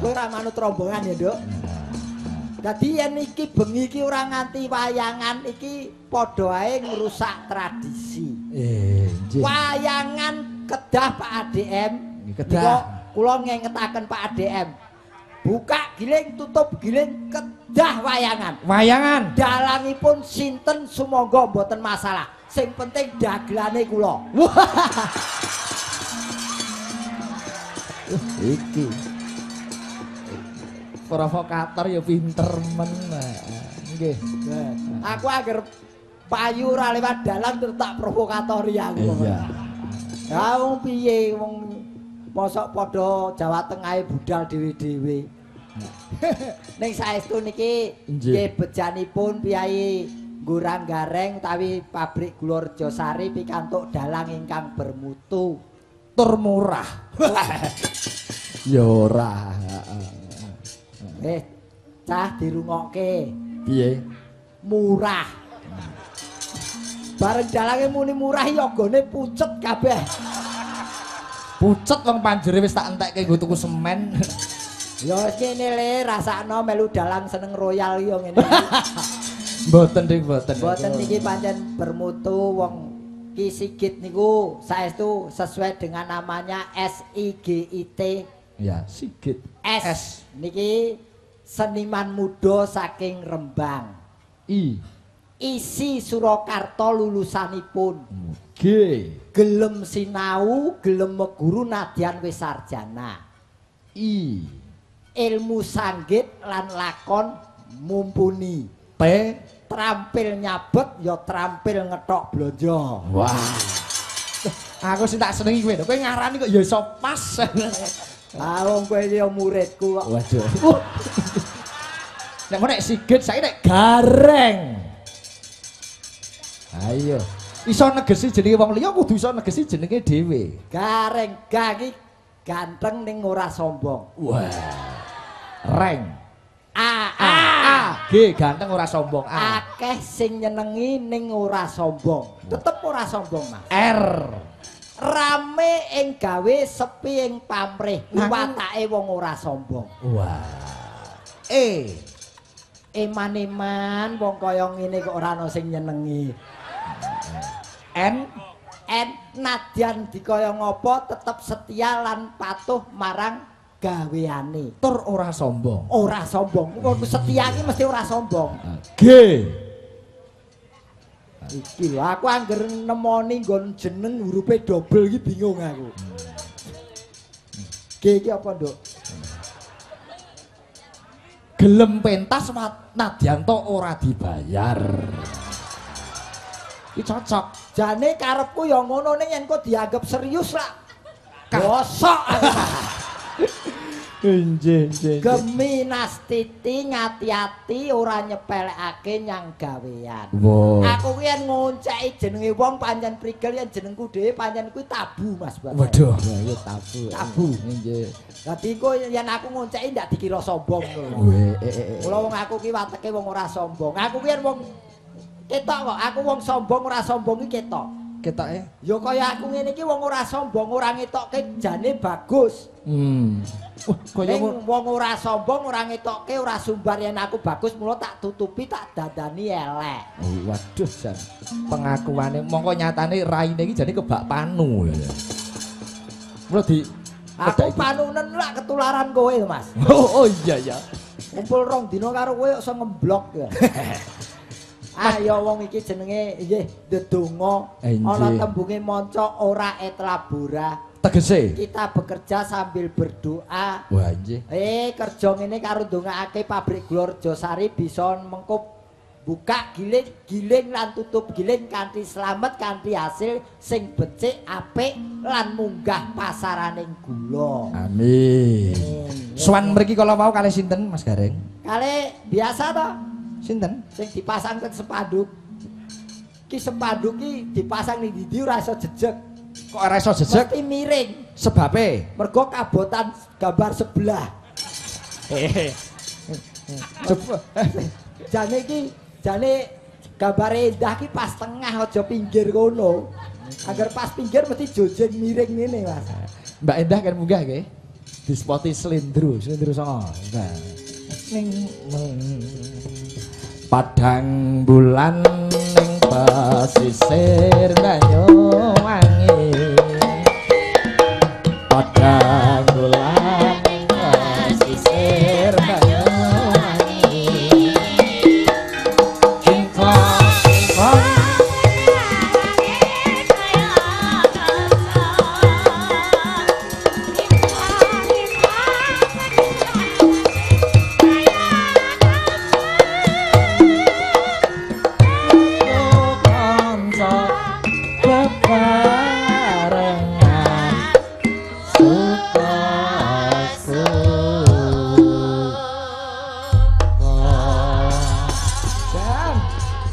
Kowe ora manut rombongan ya, Nduk. Dadi yen iki bengi iki ora nganti wayangan iki padha ae ngrusak tradisi. Wayangan kedah Pak ADM. Kedah. Kula ngengetaken Pak ADM. Buka giling, tutup giling, kedah wayangan. Wayangan. Dalangipun sinten sumangga mboten masalah. Sing penting dagelane kula. Iki provokator ya pinter men. Nggih. Aku agar payu ora lewat dalan terus tak provokatori aku. Iya. Ya wong piye wong mosok padha Jawa Tengah budal dhewe-dhewe. Ning saestu niki nggih bejanipun Piyai Ngurang Gareng utawi pabrik gula Rejosari pikantuk dalang ingkang bermutu tur murah. Ya ora. Cah dirungokke. Piye? Murah. Bareng dalange muni murah yogane pucet kabeh. Pucet wong panjere wis tak entekke nggo tuku semen. Ya wis ngene le rasakno melu dalang seneng royal yo ngene. Mboten ning mboten. Mboten niki pancen bermutu wong Ki Sigit niku saestu sesuai dengan namanya SIGIT. Ya, Sigit. S niki seniman muda saking Rembang. Isi Surakarta lulusanipun. G. Gelem sinau, gelem meguru nadyan wis sarjana. Ilmu sanggit lan lakon mumpuni. P. Trampil nyabet ya trampil ngethok blonjo. Wah. Aku sing tak senengi kowe. Kowe ngarani kok ya iso pas. Wong kowe iki ya muridku kok. Waduh. Nek Sigit saiki nek Gareng. Ayo. Iso negesi jenenge wong liya kudu iso negesi jenenge dhewe. Gareng gaki ganteng ning ora sombong. Wah. Reng. G ganteng ora sombong. Akeh sing nyenengi ning ora sombong. Tetep ora sombong, Mas. R. Rame ing gawe sepi ing pamrih. Watake wong ora sombong. Wah. E. Eman-eman wong kaya ngene kok ora ana sing nyenengi. N. Nadyan dikaya ngopo tetep setia lan patuh marang gaweane. Tur ora sombong. Ora sombong. Wong setia iki mesti ora sombong. G. Iki lho aku angger nemoni nggon jeneng hurufe double iki bingung aku. G iki apa, Nduk? Gelem pentas Nadyanto ora dibayar. Iki cocok. Jane karepku ya ngono ning yen kok dianggap serius lah. Gosok aku. Nggih. Gemi Nastiti ngati-ati ora nyepelekake nyang gawean. Wow. Aku ki yen ngonceki jenenge wong pancen prigel yen jenengku dhewe pancen kuwi tabu Mas Bas. Waduh, ya tabu. Tabu. Nggih. Dadi kok yen aku ngonceki ndak dikira sombong ngono. Mula wong aku ki wateke wong ora sombong. Aku ki yen wong ketok kok, aku wong sombong ora sombong ki ketok. Ketoke? Ya kaya aku ngene iki wong ora sombong, ora ngetokke jane bagus. Kaya wong ora sombong, ora ngetokke, ora sumbar yen aku bagus, mula tak tutupi, tak dandani elek. Waduh, jan. Pengakuane mongko nyatane raine iki jane kebak panu. Mula di aku panunen lak ketularan kowe lho, Mas. Oh iya ya. Kumpul rong dina karo kowe kok iso ngeblok ya. Ayo wong iki jenenge nggih ndedonga ana tembunge manca ora etlabura. Tegese kita bekerja sambil berdoa. Wah nggih. Kerja ngene karo ndongakake pabrik Gula Rejasari bisa mengkup buka giling lan tutup giling kanthi slamet kanthi hasil sing becik apik lan munggah pasaraning gula. Amin. Sowan mriki kala wau kalih sinten Mas Gareng? Kalih biasa to. Sinten? Sing dipasang ke spanduk. Ki spanduk ki dipasang ning ndi ora iso jejeg. Kok ora iso jejeg? Mesti miring. Sebabe Mergo kabotan gambar sebelah. Coba. Jane gambare endah ki pas tengah aja pinggir kono. Agar pas pinggir mesti jojeng miring ngene, Mas. Mbak Endah kan munggah nggih. Dispoti slendro songo. Nah. Ning padang bulan ning pesisir Banyuwangi. Padang bulan ning pesisir Banyuwangi.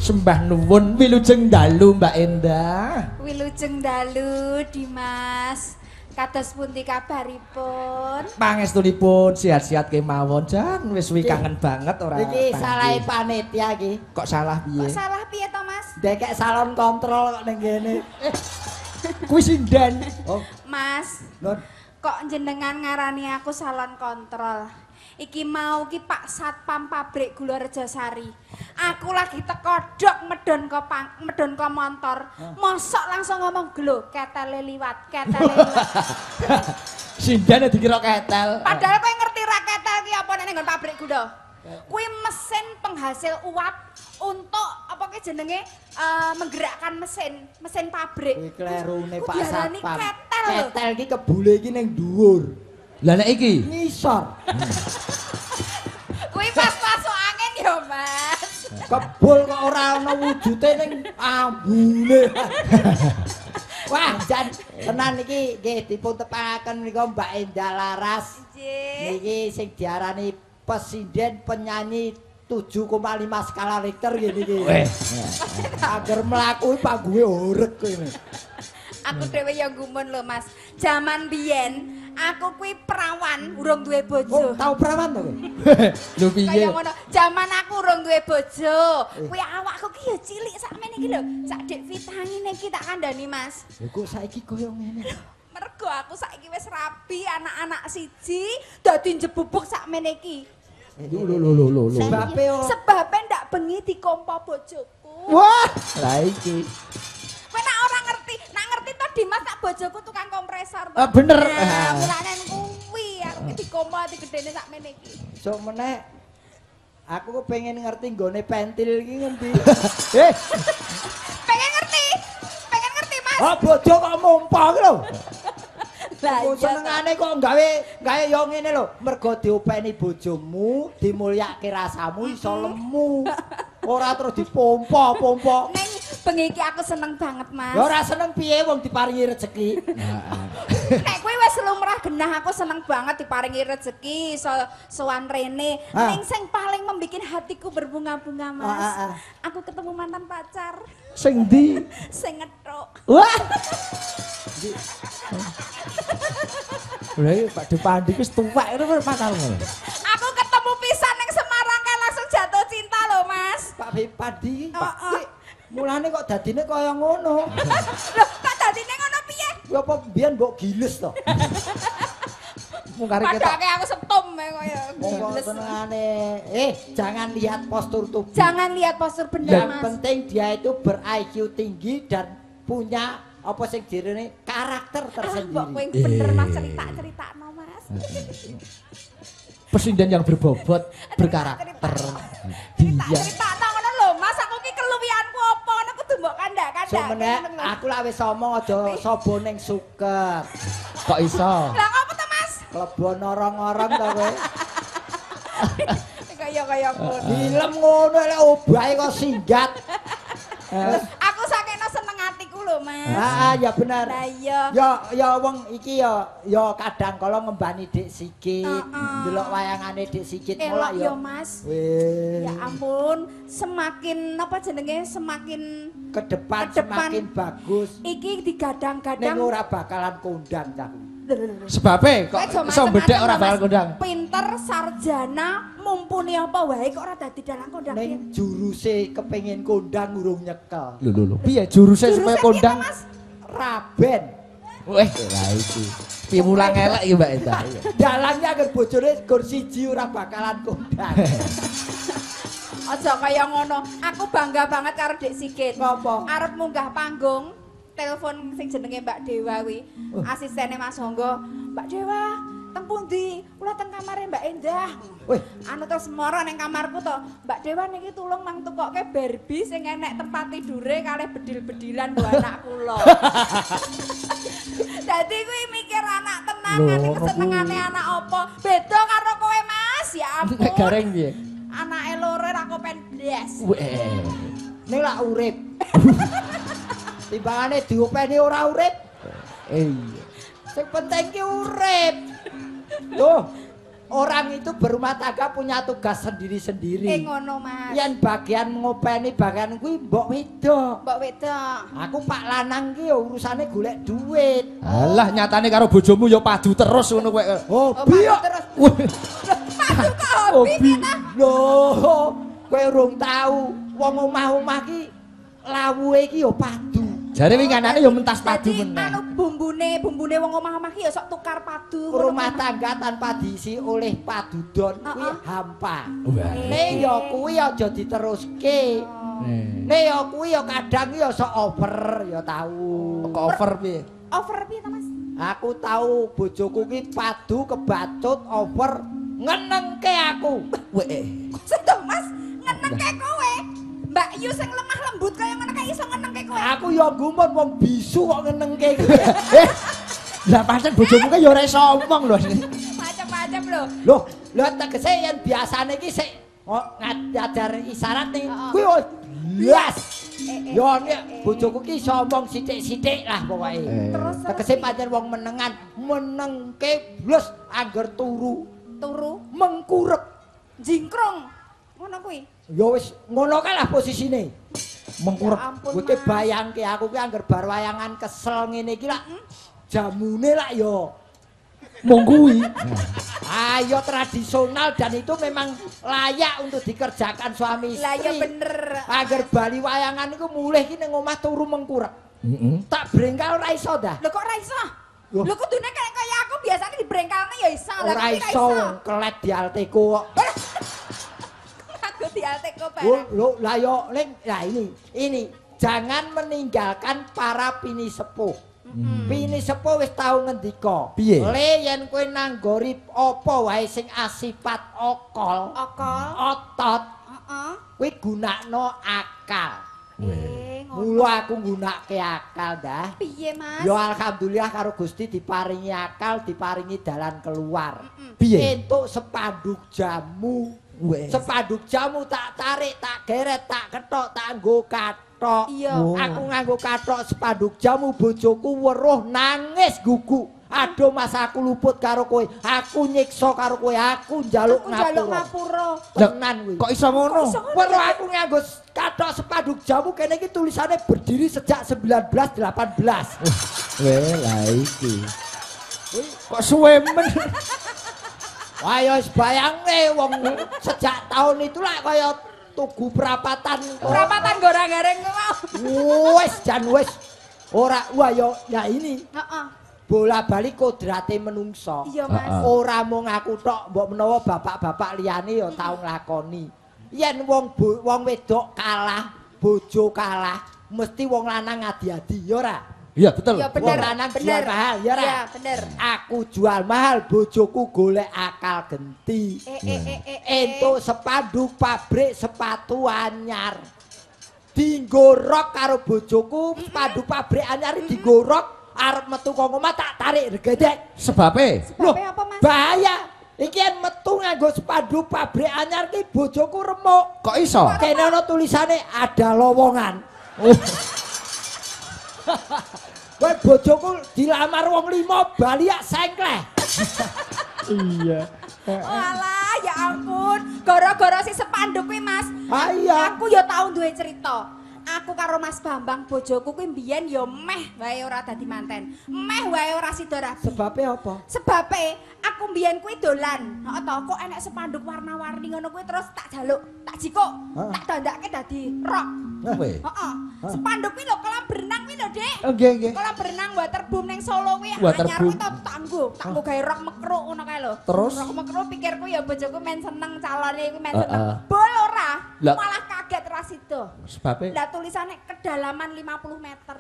Sembah nuwun wilujeng dalu Mbak Endah. Wilujeng dalu Dimas. Kados pundi kabaripun? Pangestunipun sehat-sehat kemawon jan wis kangen banget ora. Iki salahe panitia iki. Kok salah piye? Kok salah piye to, Mas? Dekek salon kontrol kok ning kene. Kuwi sinden. Oh, Mas, Nun. kok jenengan ngarani aku salon kontrol? Iki mau ki Pak Satpam pabrik Gula Rejasari. Aku lagi teko dok medon ko montor. Mosok langsung ngomong gelo ketele liwat. Sindane dikira ketel. Padahal kowe ngerti ra ketel ki apa nek nggon pabrik gula? Kuwi mesin penghasil uap untuk apa ki jenenge menggerakkan mesin pabrik. Kuwi klerune Ku Pak diarani Satpam. ketel lho. Ketel iki kebule iki ning dhuwur. Lah nek iki Ngisor. Kuwi pas masuk angin ya, Mas. Kebul kok ora ana wujude ning ambune. Wah, jan tenan iki nggih dipun tepangaken menika Mbak Endah Laras. Nggih. Niki sing diarani presiden penyanyi 7,5 skala Richter ngene iki. Agar mlaku panggunge orek kowe. Aku dhewe ya gumun lho, Mas. Jaman biyen Aku kuwi perawan, urung duwe Oh, bojo. tau perawan to kowe? Lho piye? Kaya ngono. Jaman aku urung duwe bojo. Kuwi awakku ki ya cilik sakmene iki lho. Sak dik vitamin iki tak kandhani, Mas. Lho kok saiki koyo ngene. Mergo aku saiki wis rabi, anak-anak siji dadi njebubuk sakmene iki. Lho. Sebabe Sebabe ndak bengi dikompo bojoku. Wah, Lah iki. Kowe nek ora ngerti, nak ngerti to Dimas tak bojoku tukang kompresor. Ah, bener. Nah, mulane kuwi aku ki dikompo ati gedene sakmene iki. sok meneh aku pengen ngerti nggone pentil iki ngendi. Pengen ngerti? Pengen ngerti, Mas? Oh, bojo kok mumpah ki lho. Lah Kok senengane kok gawe yo ngene lho, mergo diopeni bojomu, dimulyake rasamu iso lemu. Ora terus dipompa-pompa. Neng bengi iki aku seneng banget, Mas. Ya ora seneng piye wong diparingi rezeki. Nek kowe wis lumrah genah aku seneng banget diparingi rezeki sowan rene. Ah. Ning sing paling membikin hatiku berbunga-bunga, Mas. Ah. Aku ketemu mantan pacar Sing ndi? sing ngethuk. Wah, Lha Pak Depandi wis tuwek ngono pacarmu. Aku ketemu pisan ning Semarang kan langsung jatuh cinta loh, Mas. Pak Padi, Oh, Pak. oh. Mulane kok dadine kaya ngono. Loh, kok dadine ngono piye? Ya apa biyen mbok giles to? Mungkare ketok. Padahal aku setum kaya Wong giles. senengane. Jangan lihat postur tubuh. Jangan lihat postur benda, Yang Mas. penting dia itu ber-IQ tinggi dan punya apa sing direne karakter Mbok tersendiri. kowe bener Mas cerita-critakno, Mas. Presiden yang berbobot, berkarakter. Dia. Cerita-critakno ngono lho, Mas. Aku ki keluwihanku apa ngono kudu mbok kandak-kandak. Semenek aku lak wis omong aja sobo ning suket. Kok iso? Lah ngopo to, Mas? Klebon orang-orang to kowe. Kaya ngono. Dilem ngono lek obahe kok singgat. Aku sakene seneng atiku lho, Mas. Ya bener. Lah iya. Ya wong iki ya kadang kala ngembani Dik Sigit, ndelok wayangane Dik Sigit Elok mulai yo, Mas. Weh. Ya ampun, semakin apa jenenge semakin Ke depan Ke depan. semakin bagus. iki Ning digadang-gadang. ora bakalan kondang cah. Sebabe kok Kowe aja iso bedhek ora macem-macem, bakal Mas. kondang. Pinter, sarjana, mumpuni apa wae kok ora dadi dalang kondang. piye? Ning juruse kepengin kondang urung nyekel. Lho. Piye juruse supaya Jurusnya piye kondang? to, Mas? Raben. Weh, lah iki. Piye mulang elek iki Mbak Endah. Dalangnya agar bojone gur siji ora bakalan kondang. Aja kaya ngono. Aku bangga banget karo Dik Sigit. Ngopo? Arep munggah panggung, telepon sing jenenge Mbak Dewa kuwi. Asistene Mas Honggo. Mbak Dewa, teng pundi? Kula teng kamare Mbak Endah. Wih, Anu terus moro ning kamarku to. Mbak Dewa niki tulung mang tukoke Barbie sing enek tempat tidure kalih bedil-bedilan nggo anak kula. Dadi kuwi mikir anak tenan Lho, ngene ngono kesenengane kuwi. anak apa? Beda karo kowe, Mas. Ya ampun. Nek gareng piye? Anake loro ra kopen blas. Weh. ning lak urip. Timbangane diopeni ora urip. Iya. Sing penting ki urip. Loh, orang itu berumah tangga punya tugas sendiri-sendiri. Ngono, Mas. Yen bagian ngopeni bagian kuwi mbok wedok. Mbok wedok. Aku Pak Lanang ki ya urusane golek duit. Alah nyatane karo bojomu ya padu terus ngono kowe. Hobi padu ya. terus. Wah, Padu kok hobi Hobi. ta? Loh, kowe urung tahu wong omah-omah ki lawuhe ki ya padu. jare winganane ya mentas padu Jadi meneh. anu bumbune wong omah-omah ki ya sok tukar padu. ngono Rumah kuwi, Mas. tangga tanpa diisi oleh padudon kuwi hampa. Wah. Nek ya kuwi aja diteruske. Nek ya kuwi ya kadang ya sok over ya tahu. Cover piye? Over piye ta, Mas? Aku tahu bojoku ki padu kebacut over ngenengke aku. Weh. Sedo, Mas, ngenengke kowe. Mbak Yu sing lemah lembut kaya ngono kae iso ngenengke kowe. Aku ya gumun wong bisu kok ngenengke. Lah pancen bojomu kan ya ora iso omong lho. Macam-macam lho. Lho tegese yen biasane ki sik ngajar isyarat ning Heeh. kuwi blas. Eh, Yo nek bojoku ki iso omong sithik-sithik lah pokoke. Terus Tegese pancen wong menengan menengke blas angger turu mengkurep. jingkrong. Ngono kuwi. Ya wis ngono kae lah posisine. Mengkurep. Ya ampun, Kowe Mas. bayangke aku ki angger bar wayangan kesel ngene iki lak jamune lak yo Mung kuwi. Ayo tradisional dan itu memang layak untuk dikerjakan suami istri. Lah ya bener. Agar bali wayangan iku mulih ki ning omah turu mengkurep. Heeh. Tak brengkal ora iso dah. Lho kok ora iso? Loh. Lho kudune kaya aku biasanya dibrengkalne ya iso. Lah Ora kok iso kelet dialteko kok. Aku dialteko Oh, bareng. lo lah yo ning lah ini jangan meninggalkan para pini sepuh. Pini sepuh wis tau ngendika. Piye? Le yen kowe nanggori apa wae sing asipat okol, Okol. otot, Heeh. kowe gunakno akal. Ngono. Mula aku nggunakake akal dah. Piye, Mas? Yo alhamdulillah karo Gusti diparingi akal, diparingi dalan keluar. Piye? Entuk sepanduk jamu. Wes. Sepanduk jamu tak tarik, tak geret, tak ketok, tak nggo kathok. Iya. Oh. Aku nganggo kathok sepanduk jamu bojoku weruh nangis gugu. Aduh Mas aku luput karo kowe. Aku nyiksa karo kowe. Aku njaluk Aku njaluk ngapura. ngapura. Tenan kuwi. Kok iso ngono? Weruh aku nganggo kathok sepanduk jamu kene iki tulisannya berdiri sejak 1918. Weh, lah iki. Kok suwe men. Wah ya wis bayangne wong sejak tahun itu lah kaya tugu perapatan. Perapatan gorang-gareng mau. Wis jan wis. Ora wah ya ini Heeh. bola-bali kodrate menungso. Iya, Mas. Ora mung aku tok, mbok menawa bapak-bapak liyane ya tau nglakoni. Yen wong wedok kalah, bojo kalah, mesti wong lanang adi-adi, ya ora? Iya, betul. Iya Wong bener. lanang Bener. jual mahal, ya ora? Iya, bener. Aku jual mahal, bojoku golek akal genti. Entuk sepanduk pabrik sepatu anyar. Dinggorok karo bojoku, sepanduk pabrik anyar dinggorok arep metu kok omah tak tarik regedek. Sebabe. Sebabe apa, Mas? Bahaya. Iki yen metu nganggo sepanduk pabrik anyar ki bojoku remuk. Kok iso? Kene ana tulisane ada lowongan. Oh, Kowe bojoku dilamar wong 5 bali yak sengkleh. iya. Walah, ya ampun. Gara-gara si sepanduk kuwi, Mas. Ah iya. Aku ya tau duwe cerita. Aku karo Mas Bambang bojoku kuwi mbiyen ya meh wae ora dadi manten. Meh wae ora sida rabi. Sebabe apa? Sebabe aku mbiyen kuwi dolan. Heeh to, kok enek sepanduk warna-warni ngono kuwi terus tak jaluk, tak jikuk, tak dandake dadi rok. Weh. Heeh. Sepanduk kuwi lho kolam berenang kuwi lho, Dik. Nggih, nggih. Kolam berenang waterboom ning Solo kuwi anyar Waterboom. kuwi tak nggo gawe rok mekruk ngono kae lho. Terus? Rok mekruk pikirku ya bojoku men seneng calone kuwi men Heeh. seneng. Bol ora. Lah. Malah kaget ra sida. Sebabe. Lah tulisannya kedalaman 50 meter.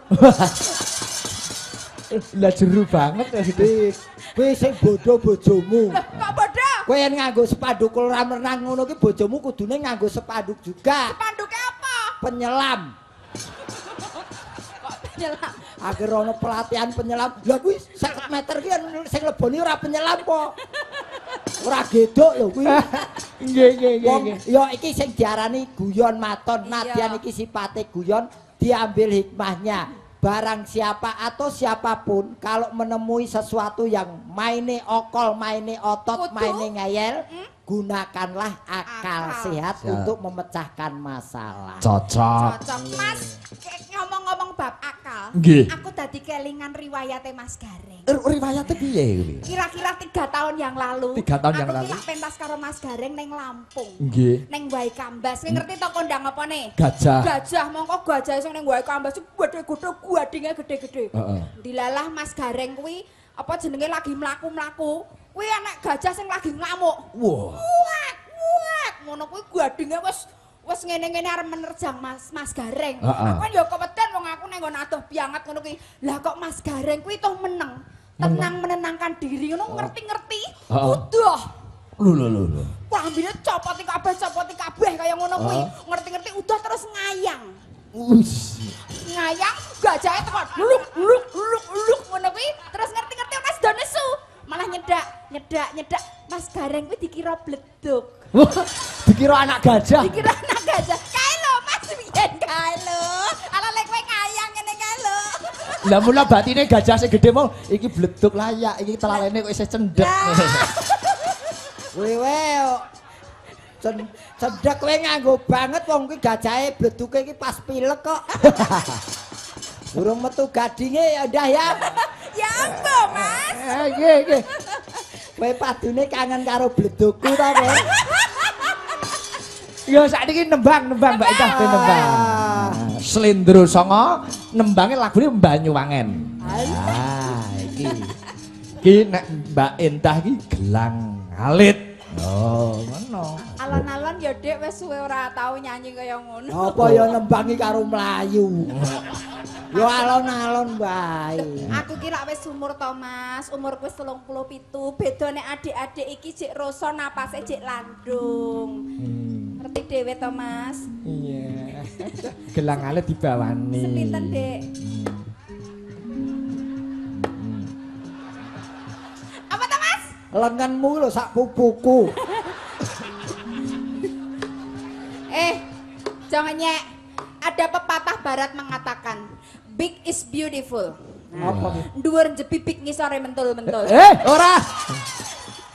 Lah jeru banget ya gitu. Kowe sing bodho bojomu. Loh, kok bodoh? Kowe yen nganggo spanduk kolam renang ngono ki bojomu kudune nganggo spanduk juga. Spanduknya apa? Penyelam. Kok penyelam? Agar ana pelatihan penyelam. Lah kuwi 50 meter ki sing leboni ora penyelam kok. Ora gedok lho kuwi. Nggih, nggih, nggih, Wong nggih. ya iki sing diarani guyon maton. Iya. Nadyan iki sipate guyon diambil hikmahnya. Barang siapa atau siapapun kalau menemui sesuatu yang maine okol, maine otot, Kudu. maine ngeyel, gunakanlah akal Akal. sehat Ya. untuk memecahkan masalah. Cocok. Cocok. Mas, ngomong-ngomong bab akal, Nggih. aku tadi kelingan riwayate Mas Gareng. Riwayatnya piye kuwi? Kira-kira 3 tahun yang lalu, 3 tahun yang aku lalu? ki lak pentas karo Mas Gareng neng Lampung. Nggih. Neng Wae Kambas. Kowe ngerti to kondang apa nih? Gajah. Gajah, mongko gajah sing neng Wae Kambas gede-gede, guadinge gede-gede. Heeh. Dilalah Mas Gareng kuwi apa jenenge lagi mlaku-mlaku. Kuwi anak gajah sing lagi ngamuk. Wah. Wuak, wuak. Ngono kuwi guadinge wis ngene-ngene arep menerjang Mas Gareng. Heeh. Aku kan ya kepeden wong aku ning nggon adoh biangat ngono kuwi. Lah kok Mas Gareng kuwi toh meneng. Tenang menenangkan diri ngono ngerti-ngerti. Heeh. Udah. Lho. Klambine copoti kabeh kaya ngono kuwi. Ngerti-ngerti udah terus ngayang. Wis. Ngayang gajahe teko luk ngono kuwi. Terus ngerti-ngerti ana sedo nesu. Malah nyedak. Mas Gareng kuwi dikira bleduk. Dikira anak gajah. Dikira anak gajah. Kae lho Mas piyen kae lho. Ala lek kowe ngayang ngene kae lho. Lah mula batine gajah sing gedhe mau iki bleduk layak, iki telalene kok isih cendhek. Wewe cendhek kowe nganggo banget wong kuwi gajahe bleduke iki pas pilek kok. Burung metu gadinge ya ndah ya. Ya ampun Mas. Nggih, nggih. Kowe padune kangen karo bledukku ta, Kowe? Ya sakniki nembang Mbak Ida nembang. Slendro Songo nembange lagune Banyuwangen. Iki. Iki nek Mbak Endah iki gelang alit. Oh, ngono. Alon-alon ya Dik wis suwe ora tau nyanyi kaya ngono. Apa ya nembangi karo mlayu. Yo alon-alon bae. Aku kira wis umur to Mas, umurku wis 37. Beda nek adik-adik iki jek rasa napase jek landung. Ngerti dhewe to Mas? Iya. Gelang alit dibawani. Sepinten Dik? Apa to Mas? Lenganmu lho sak pupuku. Jangan nyek. Ada pepatah barat mengatakan, big is beautiful. Apa iki? Dhuwur njebibik ngisore mentul-mentul. Ora.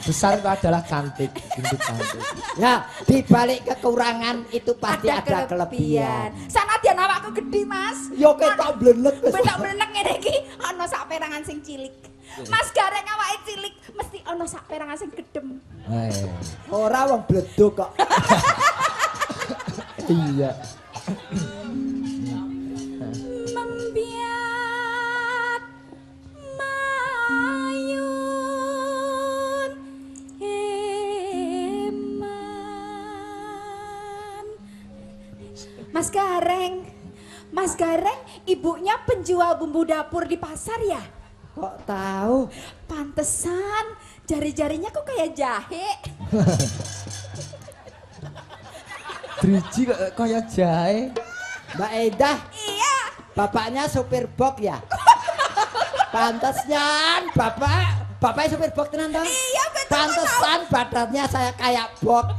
Besar itu adalah cantik, gendut cantik. Ya, di balik kekurangan itu pasti ada kelebihan. Sanadyan awakku gedhe, Mas. Yo ketok blenek wis. Benek-benek ngene iki ana sak perangan sing cilik. Mas Gareng awake cilik, mesti ana sak perangan sing gedhem. Ora wong bleduk kok. Iya. Membiat mayun eman. Mas Gareng, ibunya penjual bumbu dapur di pasar ya? Kok tahu? Pantesan jari-jarinya kok kayak jahe. Driji kaya jahe. Mbak Endah, Iya. bapaknya supir box ya? Pantesnya bapaknya supir box tenan toh? Iya betul. Pantesan badannya saya kayak box.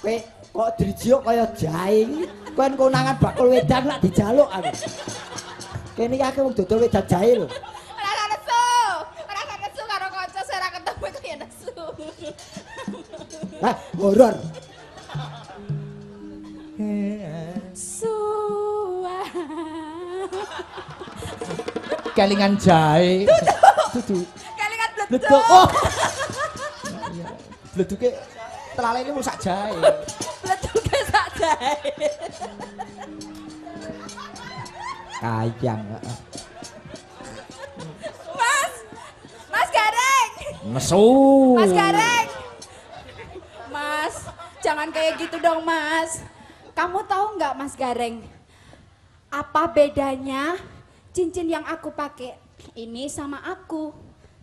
Kowe kok driji kaya jahe iki? Kowe konangan bakul wedang lak dijaluk aku. Kene iki aku wong dodol wedang jahe lho. Ora nesu karo kanca ora ketemu kaya nesu. Hah, horor. Kelingan jahe. Dudu. Kelingan Bleduk. bleduk. Oh. Bleduke telalene mung sak jahe. Bleduke sak jahe. Kayang. Mas Gareng. Nesu. Mas Gareng. Mas, jangan kayak gitu dong, Mas. Kamu tahu nggak, Mas Gareng? Apa bedanya cincin yang aku pakai ini sama aku?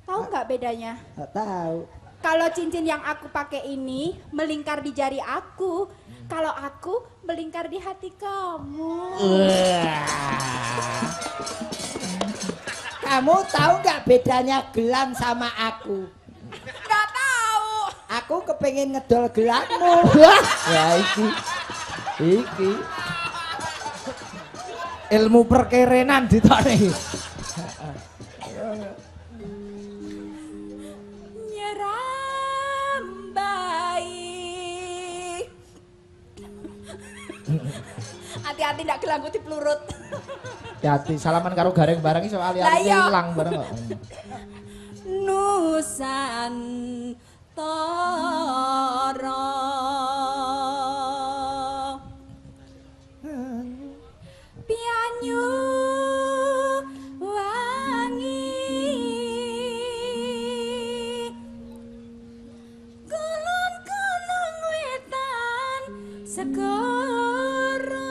Tahu nggak bedanya? Enggak tahu. Kalau cincin yang aku pakai ini melingkar di jari aku, kalau aku melingkar di hati kamu. Kamu tahu nggak bedanya gelang sama aku? Nggak tahu. Aku kepengen ngedol gelangmu. Ya iki. Ilmu perkerenan ditone. Nyerambai. Hati-hati ndak gelangku dipelurut. Hati salaman karo Gareng bareng iso Lah ali-ali iya. ilang bareng kok. Nusantara pianyu wangi kulon-kulon wetan segara.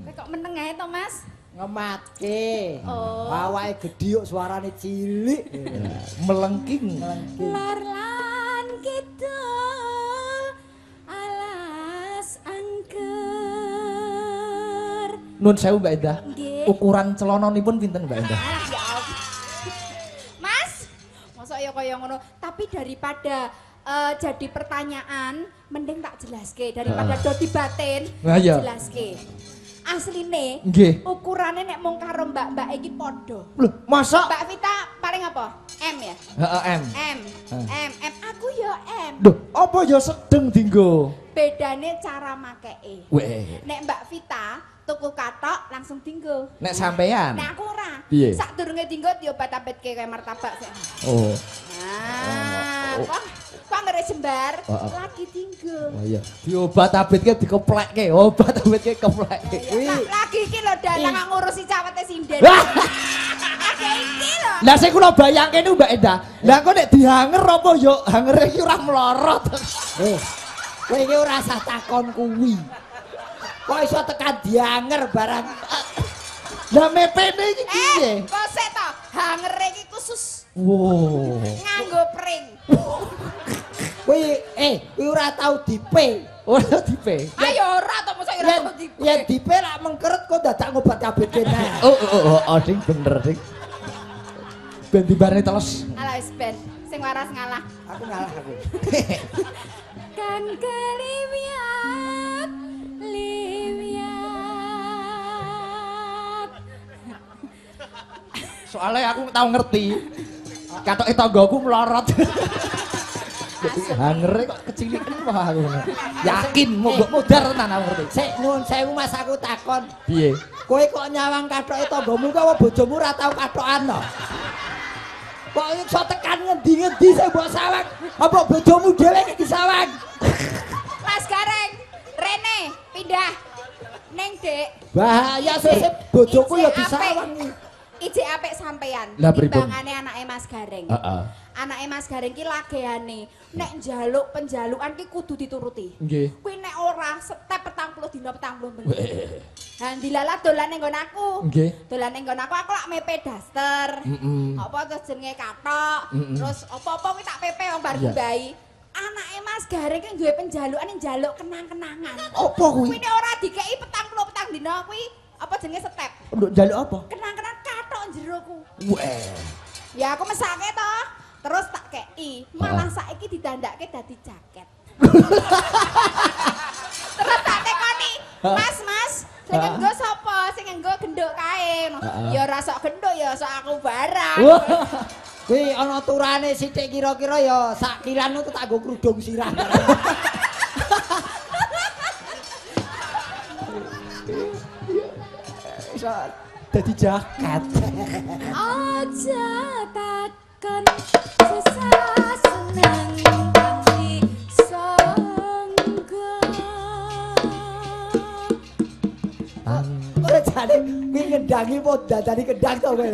Kowe kok meneng ae to, Mas? Ngematke. Oh. Awake gedhe kok suarane cilik. Melengking. Lor lan kidul alas angker. Nun sewu Mbak Endah. Nggih. Ukuran celananipun pinten Mbak Endah? Alah ya ampun. Mas, masa ya kaya ngono, tapi daripada jadi pertanyaan, mending tak jelaske daripada dodi batin. Lah iya. Jelaske. Asline Nggih. ukurannya nek mung karo mbak-mbak iki padha. Loh, masa Mbak Vita paling paling apa? M ya? Heeh, M. M. Aku ya M. Duh, apa ya sedeng dinggo? Bedane cara makeke. Weh. Nek Mbak Vita tuku katok langsung dinggo. Nek sampean. Nek aku ora. Piye? Sakdurunge dinggo diobat-abatke kaya martabak sik. Oh. Nah, kok ngere jembar lagi dinggo. Oh iya. Diobat-abitke dikeplekke, obat-abitke keplekke. Kuwi lagi iki lho dalang ngurusi cawete sinden. Lagi iki lho. Lah sing kula bayangke niku Mbak Endah. Lah kok nek dihanger apa yo hangere iki ora mlorot. Kowe iki ora usah takon kuwi. Kok iso tekan dianger barang. Lah mepene iki piye? Kok sik to, hangere iki khusus Wow. nganggo pring. Kuwi kuwi ora tau dipe. Ora dipe. Ayo ora to mosok ora tau dipe. Ya dipe lak mengkeret kok dadak ngobat kabeh kene. Oh, ding bener ding. Ben dibarne teles. Ala wis ben, sing waras ngalah. Aku ngalah aku. Kan keliwat liwat. Soalnya aku tau ngerti. Katoke tanggaku mlorot. Jadi hangere kok kecilikan wah aku. Yakin mbok modar tenan aku ngerti. Sik nuwun sewu Mas aku takon. Piye? Kowe kok nyawang kathoke tanggamu kok apa bojomu ora tau kathokan to? Kok iso tekan ngendi-ngendi sing mbok sawang? Apa bojomu dhewe iki disawang? Mas Gareng, Rene, pindah. Neng Dek. Bahaya sesep bojoku ya disawang. Ijek apik sampean. Lah pripun? Timbangane anake Mas Gareng. Heeh. Anake Mas Gareng ki lagehane nek njaluk penjalukan ki kudu dituruti. Nggih. Kuwi nek ora step 40 dina 40 menit. Ha dilalah dolan ning nggon aku. Nggih. Dolan ning nggon aku lak mepe daster. Apa terus jenenge katok. Terus apa-apa kuwi tak pepe wong bar bayi. Anake Mas Gareng ki duwe penjalukan njaluk kenang-kenangan. Apa kuwi? Kuwi nek ora dikeki 40 dina kuwi apa jenenge step. Nduk njaluk apa? Kenang-kenang katok jeroku. Weh. Ya aku mesake to. Terus tak kei, malah saiki didandakke dadi jaket. Terus tak tekoni, Mas, sing nggo sapa? Sing nggo genduk kae. Ya ora sok genduk ya sok aku barang. Kuwi ana turane sithik kira-kira ya sak kilan itu tak nggo krudung sirah. Iso dadi jaket. Aja takon susah seneng kanthi sangga. Ora jane kuwi ngendangi apa dadani kendang to kowe.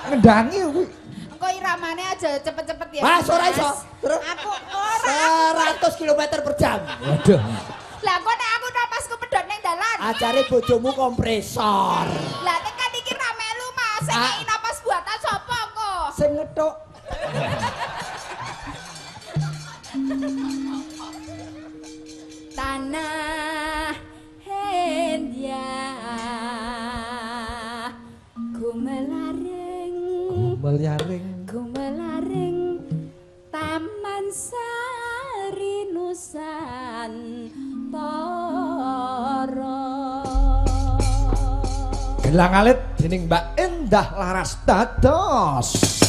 Ngendangi kuwi. Engko iramane aja cepet-cepet ya. Mas ora iso. Terus Aku ora. 100 km per jam. Waduh. Lah kok nek aku napasku pedhot ning dalan. Ajare bojomu kompresor. Lah tekan iki ra melu Mas. Sing ngeki napas buatan sapa kok? Sing ngethuk. Tanah Hendia gumelaring gumelaring Taman Sari Nusantara. Gelang alit dening Mbak Endah Laras dados.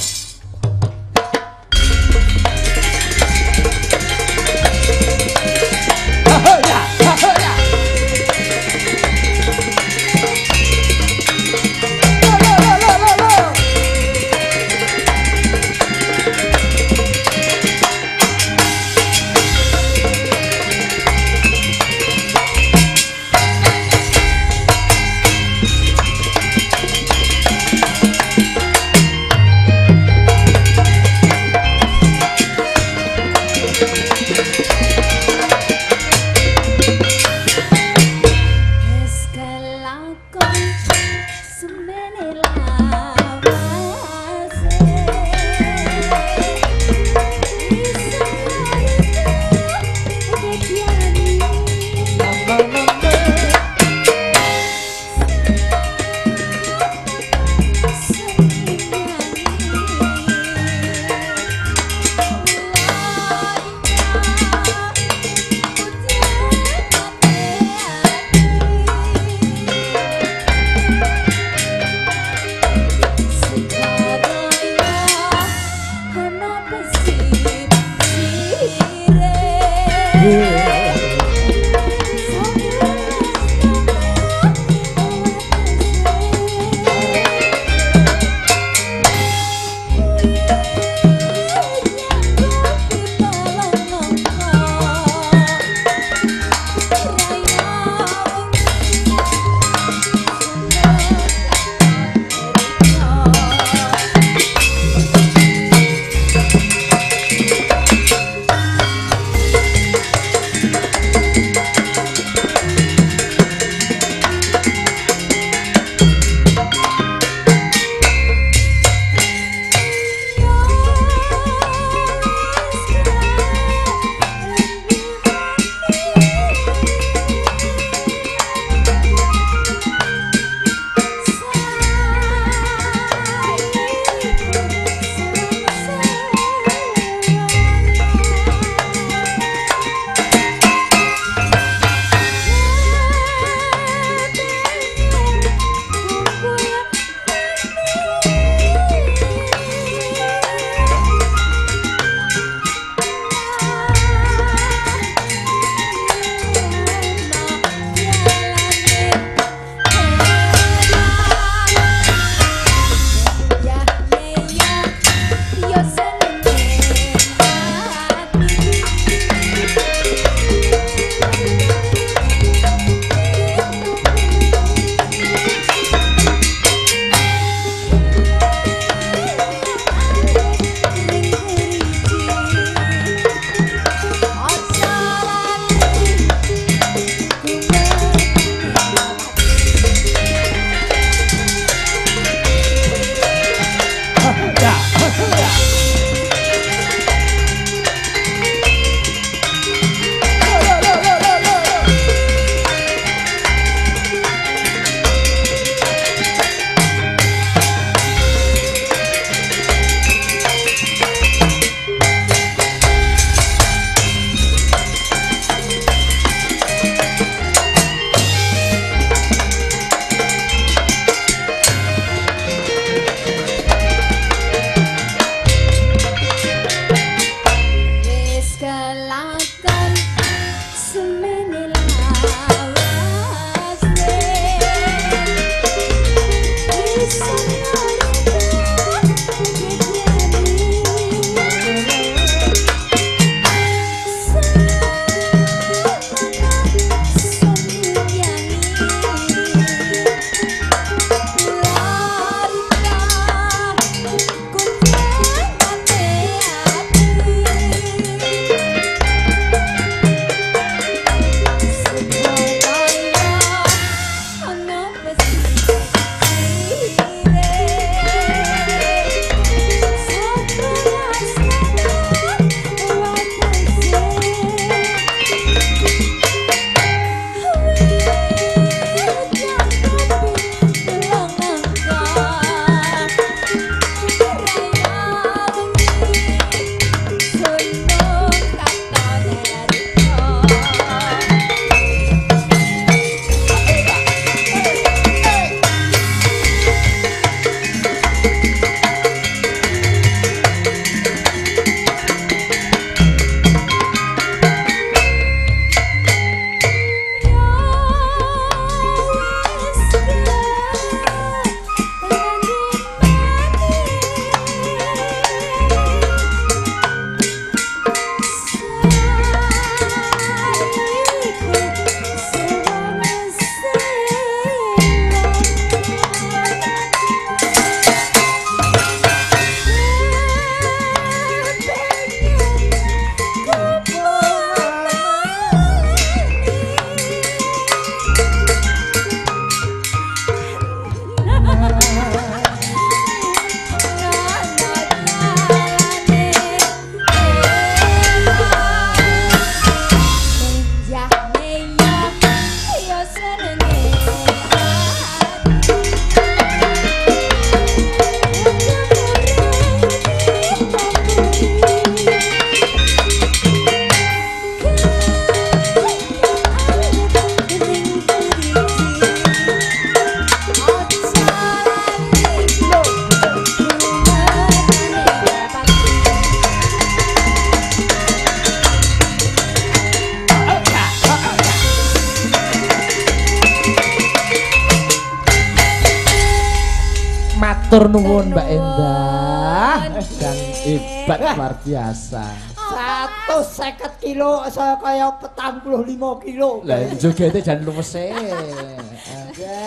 Matur nuwun Mbak Endah. Dan hebat luar biasa. 150 kilo saya kaya 45 kilo. Lah jogete jan luwese.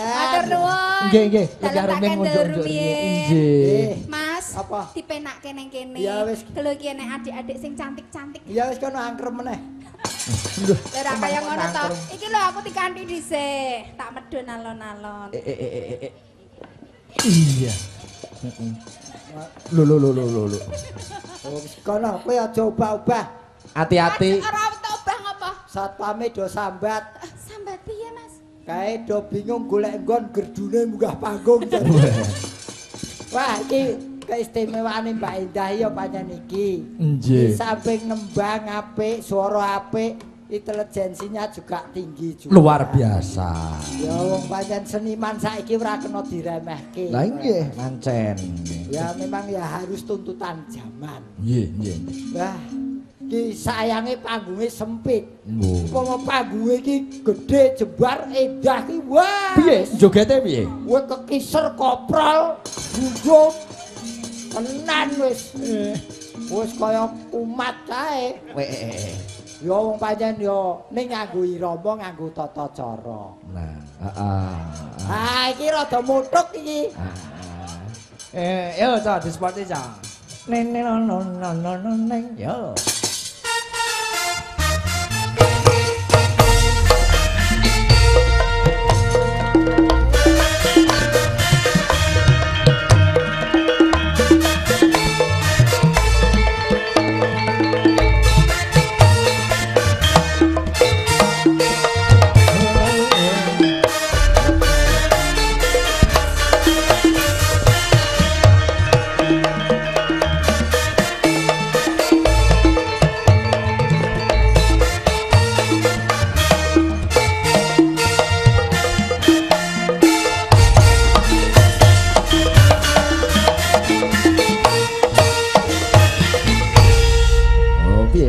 Matur nuwun. Nggih. Dalam tak kendur piye. Nggih. Mas, apa? dipenakke ning kene. Ya wis. Delok iki enek adik-adik sing cantik-cantik. Ya wis kono angkrem meneh. Ora kaya ngono to. Iki lho aku dikanthi dhisik. Tak medhun alon-alon. Iya. Lho. Oh wis kono kowe aja obah-obah. Hati-hati. Ora tau obah ngopo? Satpame do sambat. Sambat piye, Mas? Kae do bingung golek nggon gerdune munggah panggung. Wah, iki keistimewaane Mbak Endah ya pancen iki. Nggih. Samping nembang apik, swara apik, intelijensinya juga tinggi juga. Luar biasa. Ya wong pancen seniman saiki ora kena diremehke. Lah nggih, mancen. Ya memang ya harus tuntutan zaman. Nggih. Wah, iki sayange panggunge sempit. Oh. Upama panggunge iki gedhe jembar Endah ki wah. Piye? Jogete piye? Kowe kekiser koprol, gundung. Tenan wis. Wis kaya umat kae. Ya wong pancen ya ning nganggo irama nganggo tata cara. Nah, heeh. Ah iki rada mutuk iki. Yo ta dispoti ta. Neng yo.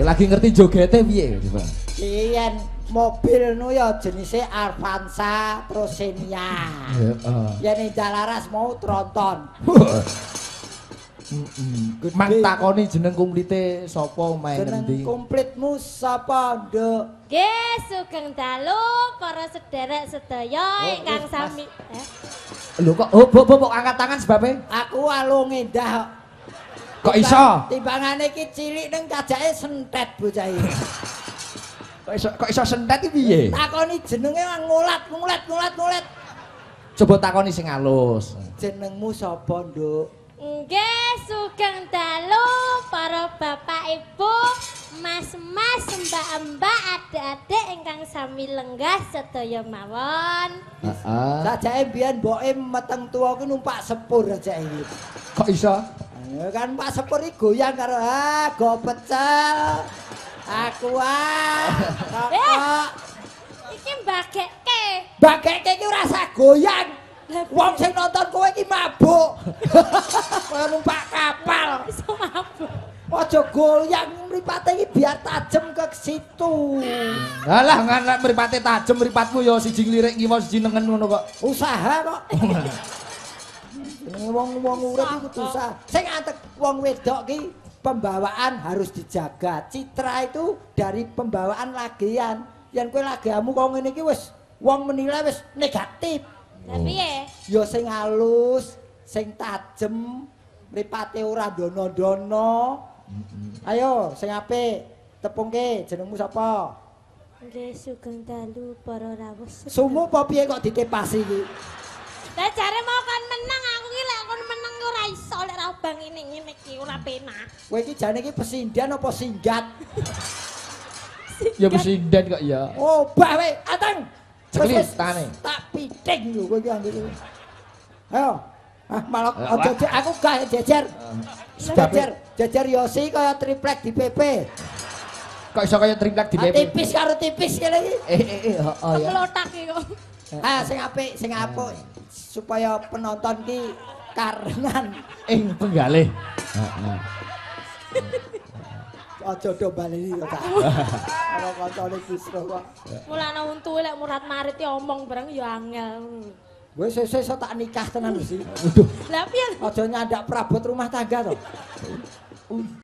Lagi ngerti jogete piye, Pak? Yen mobil nu ya jenise Avanza Prosenia. Heeh. Yen Endah Laras mau tronton. Mang takoni jeneng kumplite sapa omahe ngendi? Jeneng komplitmu sapa, Nduk? Nggih, sugeng dalu para sederek sedaya ingkang sami. Lho kok bobok angkat tangan sebabe? Aku alung Endah. Kok iso? Timbangane iki cilik ning kajake sentet bocah iki. Kok iso sentet iki piye? Takoni jenenge ngulat. Coba takoni sing halus. Jenengmu sapa, Nduk? Nggih, sugeng dalu para bapak ibu, mas-mas, mbak-mbak, adik-adik ingkang sami lenggah sedaya mawon. Heeh. Sajake mbiyen mboke meteng tuwa ki numpak sepur aja iki. Kok iso? Kan Pak Sepur iki goyang karo go pecel. Aku kok Iki mbagekke. bagekke iki ora usah goyang. Wong sing nonton kowe iki mabuk. Kaya numpak kapal. Iso mabuk. Aja goyang mripate iki biar tajem ke situ. Alah nganak mripate tajem mripatku ya siji nglirik kiwa siji nengen ngono kok. Usaha kok. Wong urip iku kudu usaha. Sing antek wong wedok ki pembawaan harus dijaga. Citra itu dari pembawaan lagian. Yen kowe lagiamu kok ngene iki wis wong menilai wis negatif. Lah piye? Ya sing halus, sing tajem, mripate ora dono-dono. Ayo sing apik, tepungke jenengmu sapa? Nggih, sugeng dalu para rawuh. Sumu apa piye kok ditepasi iki? Lah jare mau kan menang aku ki lek kon menang ora iso lek ra obang ngene iki ora penak. Kowe iki jane iki pesindan apa singgat? Ya presiden kok ya. Oh, bah we, ateng. Ceklit Wis, tane. tak piting lho kowe iki anggere. Ayo. Ah, malah aja aku gak jejer. Jejer Yosi kaya triplek di PP. Kok iso kaya triplek di PP? Tipis karo tipis kene iki. Heeh ya. Melotak iki kok. Ah, sing apik, sing apik supaya penonton ki karenan Ing penggalih. Heeh. aja do baleni kok. Karo kancane Bisro kok. Mulane untu lek murat marit ya omong bareng ya angel. Wis sesuk tak nikah tenan sih. Waduh. Lah piye? Aja nyandak prabot rumah tangga to.